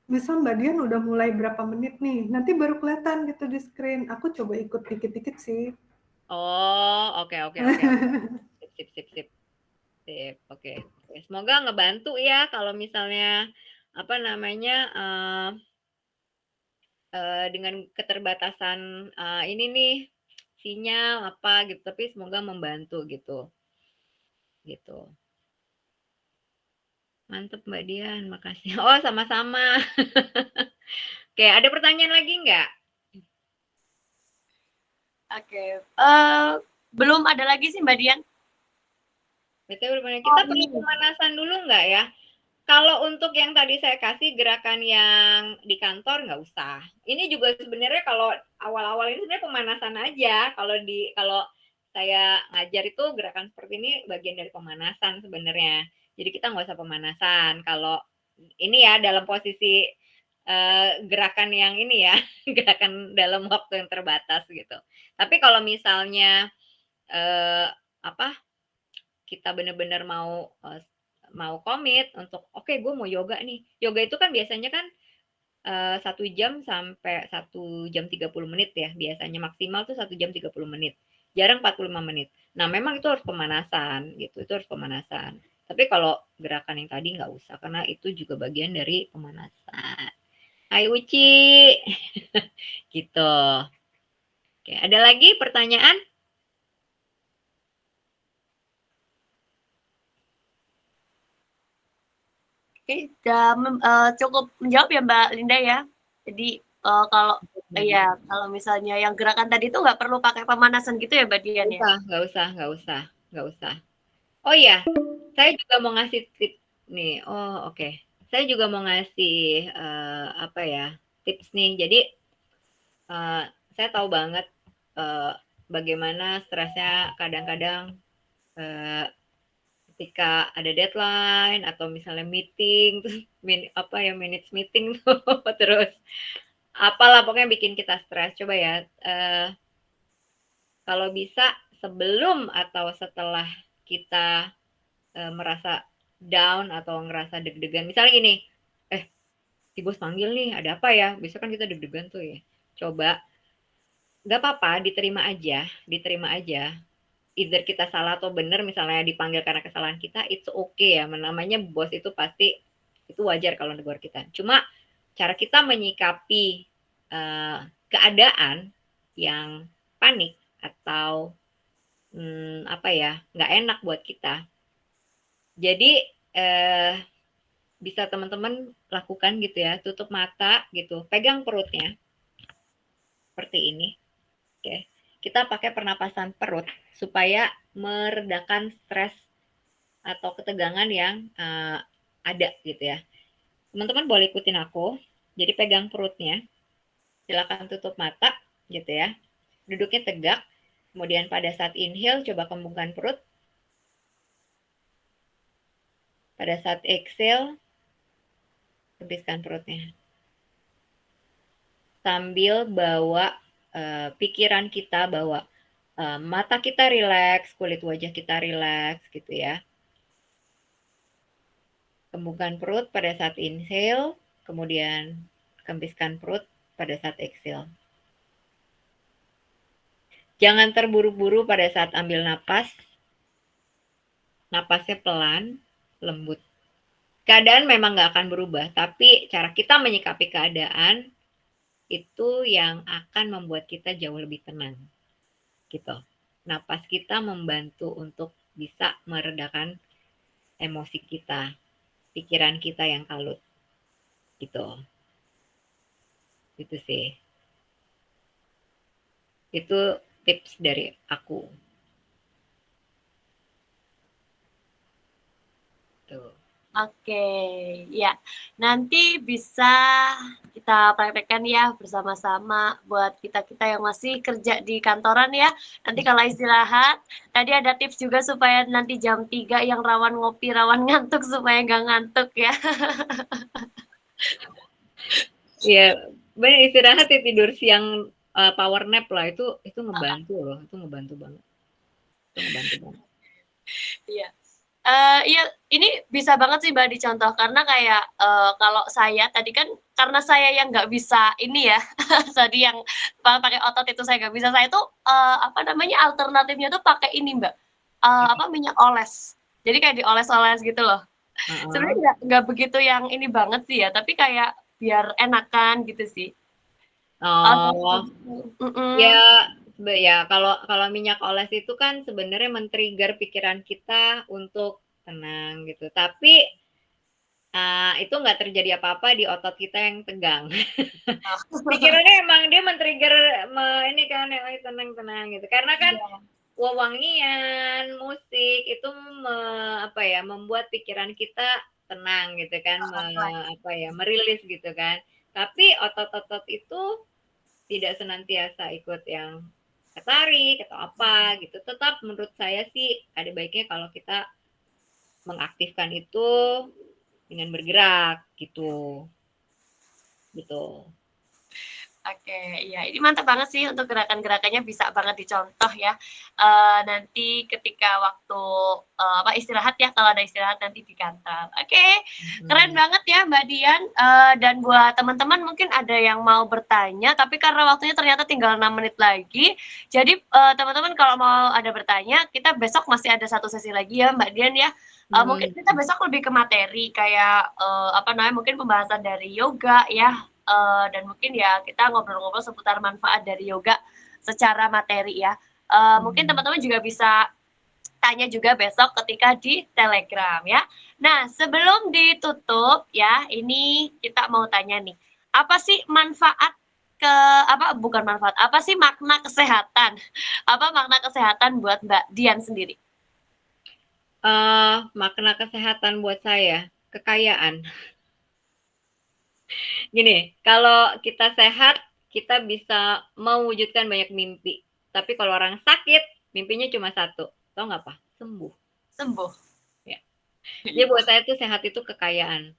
Speaker 3: Misal Mbak Dian udah mulai berapa menit nih, nanti baru kelihatan gitu di screen. Aku coba ikut dikit-dikit sih.
Speaker 2: Oh, oke. Sip. Sip, oke. Semoga ngebantu ya kalau misalnya apa namanya dengan keterbatasan ini nih sinyal apa gitu, tapi semoga membantu gitu. Gitu. Mantep Mbak Dian, makasih. Oh, sama-sama. Oke, ada pertanyaan lagi nggak?
Speaker 1: Oke, belum ada lagi sih Mbak Dian.
Speaker 2: Kita perlu pemanasan dulu nggak ya? Kalau untuk yang tadi saya kasih gerakan yang di kantor nggak usah. Ini juga sebenarnya kalau awal-awal ini sebenarnya pemanasan aja. Kalau saya ngajar itu gerakan seperti ini bagian dari pemanasan sebenarnya. Jadi kita nggak usah pemanasan. Kalau ini ya dalam posisi gerakan yang ini ya, gerakan dalam waktu yang terbatas gitu. Tapi kalau misalnya apa kita benar-benar mau komit untuk oke gue mau yoga nih. Yoga itu kan biasanya kan 1 jam sampai 1 jam 30 menit ya biasanya, maksimal tuh 1 jam 30 menit, jarang 45 menit. Nah memang itu harus pemanasan gitu, itu harus pemanasan. Tapi kalau gerakan yang tadi nggak usah karena itu juga bagian dari pemanasan. Hai Uci. Gitu. Oke, ada lagi pertanyaan?
Speaker 1: Oke, udah cukup menjawab ya Mbak Linda ya. Jadi kalau Iya, kalau misalnya yang gerakan tadi itu nggak perlu pakai pemanasan gitu ya, Mbak Dian ya?
Speaker 2: Nggak usah. Oh iya, saya juga mau ngasih tips nih. Oh oke, saya juga mau ngasih apa ya tips nih. Jadi saya tahu banget eh, bagaimana stresnya kadang-kadang eh, ketika ada deadline atau misalnya meeting, terus apa ya minutes meeting tuh, terus apalah pokoknya bikin kita stres. Coba ya, kalau bisa sebelum atau setelah kita merasa down atau ngerasa deg-degan, misalnya gini, si bos panggil nih, ada apa ya? Biasanya kan kita deg-degan tuh ya. Coba, nggak apa-apa, diterima aja. Either kita salah atau benar, misalnya dipanggil karena kesalahan kita, it's okay ya. Namanya bos itu pasti, itu wajar kalau negor kita. Cuma, cara kita menyikapi keadaan yang panik atau apa ya, nggak enak buat kita. Jadi, bisa teman-teman lakukan gitu ya, tutup mata gitu, pegang perutnya seperti ini. Oke. Kita pakai pernapasan perut supaya meredakan stres atau ketegangan yang ada gitu ya. Teman-teman boleh ikutin aku. Jadi pegang perutnya, silakan tutup mata gitu ya. Duduknya tegak. Kemudian pada saat inhale coba kembungkan perut. Pada saat exhale hembuskan perutnya. Sambil bawa pikiran kita, bawa mata kita rileks, kulit wajah kita rileks gitu ya. Kembungkan perut pada saat inhale, kemudian kempiskan perut pada saat exhale. Jangan terburu-buru pada saat ambil napas. Napasnya pelan, lembut. Keadaan memang nggak akan berubah, tapi cara kita menyikapi keadaan itu yang akan membuat kita jauh lebih tenang. Gitu. Napas kita membantu untuk bisa meredakan emosi kita, pikiran kita yang kalut. Gitu. Itu sih. Itu tips dari aku. Tuh.
Speaker 1: Oke, ya. Nanti bisa kita praktekkan ya bersama-sama buat kita-kita yang masih kerja di kantoran ya. Nanti kalau istirahat, tadi ada tips juga supaya nanti jam 3 yang rawan ngopi, rawan ngantuk supaya nggak ngantuk ya.
Speaker 2: Iya, bener istirahat ya, tidur siang power nap lah itu ngebantu loh, itu ngebantu banget. Itu ngebantu banget.
Speaker 1: Iya. Iya, ini bisa banget sih Mbak dicontoh karena kayak kalau saya tadi kan karena saya yang nggak bisa ini ya, tadi yang pakai otot itu saya nggak bisa, saya tuh apa namanya alternatifnya tuh pakai ini Mbak, apa minyak oles. Jadi kayak dioles-oles gitu loh. Sebenarnya nggak begitu yang ini banget sih ya, tapi kayak biar enakan gitu sih.
Speaker 2: Oh,
Speaker 1: Mm-mm.
Speaker 2: ya kalau minyak oles itu kan sebenarnya men-trigger pikiran kita untuk tenang gitu. Tapi itu nggak terjadi apa-apa di otot kita yang tegang. Pikirannya emang dia men-trigger ini kan, tenang-tenang gitu. Karena kan
Speaker 1: Iya.
Speaker 2: wewangian, musik itu membuat pikiran kita tenang gitu kan, merilis gitu kan. Tapi otot-otot itu tidak senantiasa ikut yang ketarik atau apa gitu. Tetap menurut saya sih ada baiknya kalau kita mengaktifkan itu dengan bergerak gitu. Gitu.
Speaker 1: Oke, iya ini mantap banget sih untuk gerakan-gerakannya bisa banget dicontoh ya. Nanti ketika waktu istirahat ya, kalau ada istirahat nanti di kantor. Oke, keren banget ya Mbak Dian. Dan buat teman-teman mungkin ada yang mau bertanya, tapi karena waktunya ternyata tinggal 6 menit lagi, jadi teman-teman kalau mau ada bertanya, kita besok masih ada satu sesi lagi ya Mbak Dian ya. Mungkin kita besok lebih ke materi kayak mungkin pembahasan dari yoga ya. Dan mungkin ya kita ngobrol-ngobrol seputar manfaat dari yoga secara materi ya. Mungkin teman-teman juga bisa tanya juga besok ketika di Telegram ya. Nah, sebelum ditutup ya, ini kita mau tanya nih, apa sih manfaat bukan manfaat, apa sih makna kesehatan? Apa makna kesehatan buat Mbak Dian sendiri?
Speaker 2: Makna kesehatan buat saya, kekayaan. Gini, kalau kita sehat, kita bisa mewujudkan banyak mimpi. Tapi kalau orang sakit, mimpinya cuma satu. Tahu nggak apa? Sembuh.
Speaker 1: Sembuh.
Speaker 2: Ya. Jadi buat saya tuh sehat itu kekayaan.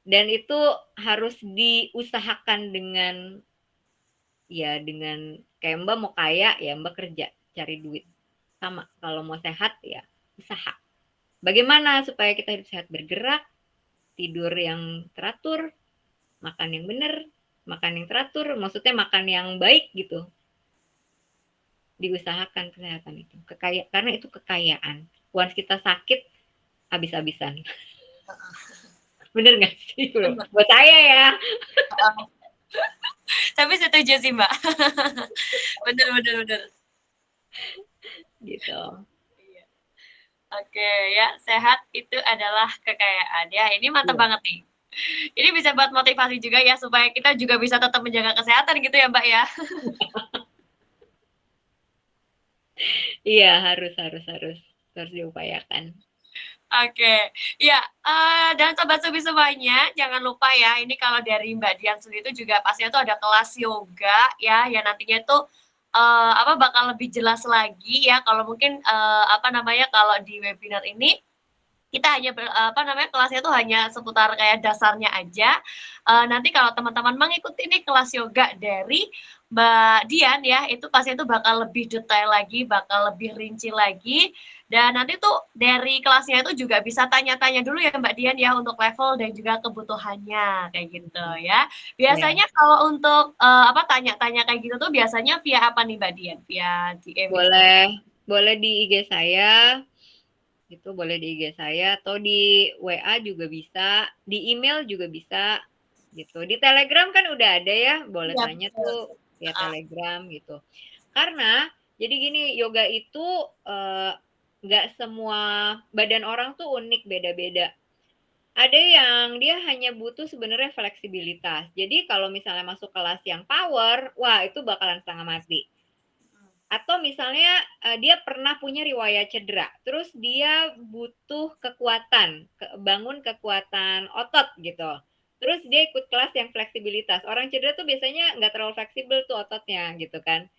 Speaker 2: Dan itu harus diusahakan dengan kayak Mbak mau kaya ya Mbak kerja, cari duit. Sama, kalau mau sehat ya usaha. Bagaimana supaya kita hidup sehat? Bergerak, tidur yang teratur, makan yang benar, makan yang teratur, maksudnya makan yang baik gitu. Diusahakan kesehatan itu. Karena itu kekayaan. Once kita sakit, habis-habisan. Bener nggak sih? Buat saya ya.
Speaker 1: Tapi setuju sih Mbak. Bener.
Speaker 2: Gitu.
Speaker 1: Oke ya, sehat itu adalah kekayaan ya. Ini mantap banget nih. Ini bisa buat motivasi juga ya supaya kita juga bisa tetap menjaga kesehatan gitu ya Mbak ya.
Speaker 2: Iya harus diupayakan.
Speaker 1: Oke, ya dan Sobat Subi semuanya, jangan lupa ya, ini kalau dari Mbak Dian sendiri itu juga pastinya tuh ada kelas yoga ya, yang nantinya tuh bakal lebih jelas lagi ya, kalau mungkin kalau di webinar ini kita hanya kelasnya tuh hanya seputar kayak dasarnya aja. Nanti kalau teman-teman mengikuti ini kelas yoga dari Mbak Dian ya, itu pasti itu bakal lebih detail lagi, bakal lebih rinci lagi. Dan nanti tuh dari kelasnya itu juga bisa tanya-tanya dulu ya Mbak Dian ya untuk level dan juga kebutuhannya kayak gitu ya. Biasanya kalau untuk tanya-tanya kayak gitu tuh biasanya via apa nih Mbak Dian? Via DM?
Speaker 2: Boleh di IG saya. Itu boleh di IG saya atau di WA juga bisa, di email juga bisa gitu. Di Telegram kan udah ada ya, boleh tanya tuh via Telegram gitu. Karena jadi gini, yoga itu nggak semua badan orang tuh unik, beda-beda. Ada yang dia hanya butuh sebenarnya fleksibilitas. Jadi kalau misalnya masuk kelas yang power, wah itu bakalan setengah mati. Atau misalnya dia pernah punya riwayat cedera, terus dia butuh kekuatan, bangun kekuatan otot gitu. Terus dia ikut kelas yang fleksibilitas. Orang cedera tuh biasanya nggak terlalu fleksibel tuh ototnya gitu kan.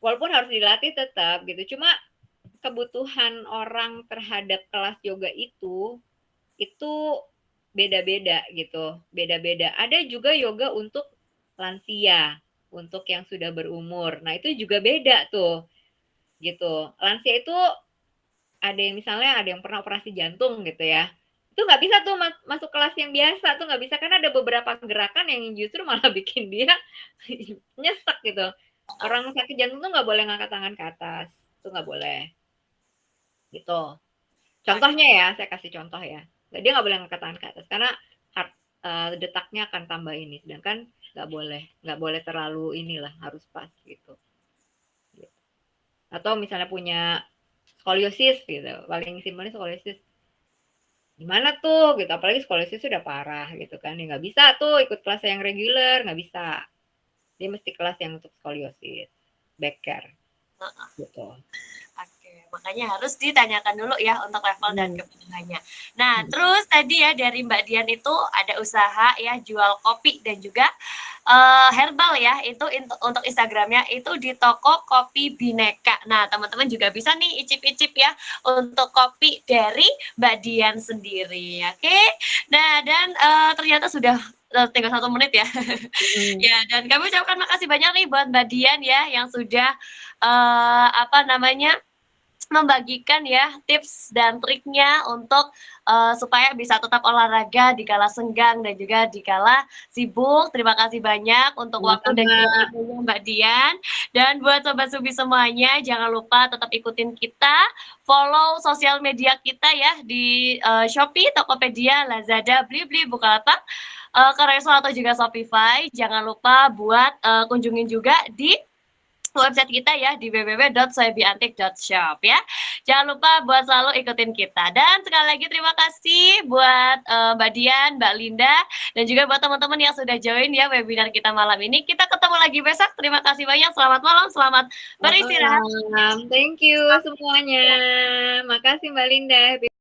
Speaker 2: Walaupun harus dilatih tetap gitu. Cuma kebutuhan orang terhadap kelas yoga itu beda-beda gitu. Beda-beda. Ada juga yoga untuk lansia, untuk yang sudah berumur. Nah, itu juga beda tuh. Gitu. Lansia itu ada yang misalnya ada yang pernah operasi jantung gitu ya. Itu nggak bisa tuh masuk kelas yang biasa tuh nggak bisa karena ada beberapa gerakan yang justru malah bikin dia nyesek gitu. Orang sakit jantung tuh nggak boleh ngangkat tangan ke atas. Itu nggak boleh. Gitu. Contohnya ya, saya kasih contoh ya. Dia nggak boleh ngangkat tangan ke atas karena detaknya akan tambah ini. Sedangkan nggak boleh terlalu inilah, harus pas gitu. Atau misalnya punya skoliosis gitu, paling simpelnya skoliosis. Gimana tuh gitu, apalagi skoliosis sudah parah gitu kan, ya nggak bisa tuh ikut kelas yang reguler, nggak bisa. Dia mesti kelas yang untuk skoliosis, Becker. Gitu.
Speaker 1: Oke, makanya harus ditanyakan dulu ya untuk level dan kebutuhannya. Nah, terus tadi ya dari Mbak Dian itu ada usaha ya jual kopi dan juga herbal ya, itu untuk Instagramnya itu di toko kopi Bineka. Nah, teman-teman juga bisa nih icip-icip ya untuk kopi dari Mbak Dian sendiri. Oke, nah dan ternyata sudah tinggal 1 menit ya. Ya, dan kami ucapkan makasih banyak nih buat Mbak Dian ya yang sudah membagikan ya tips dan triknya untuk supaya bisa tetap olahraga di kala senggang dan juga di kala sibuk. Terima kasih banyak untuk waktu dan ilmunya Mbak Dian. Dan buat Sobat Subi semuanya, jangan lupa tetap ikutin kita, follow sosial media kita ya di Shopee, Tokopedia, Lazada, Blibli, Bukalapak, Koreso atau juga Shopify. Jangan lupa buat kunjungin juga di ke website kita ya di www.soebiantik.shop ya. Jangan lupa buat selalu ikutin kita. Dan sekali lagi terima kasih buat Mbak Dian, Mbak Linda, dan juga buat teman-teman yang sudah join ya webinar kita malam ini. Kita ketemu lagi besok. Terima kasih banyak. Selamat malam, selamat beristirahat.
Speaker 2: Thank you semuanya. Makasih Mbak Linda.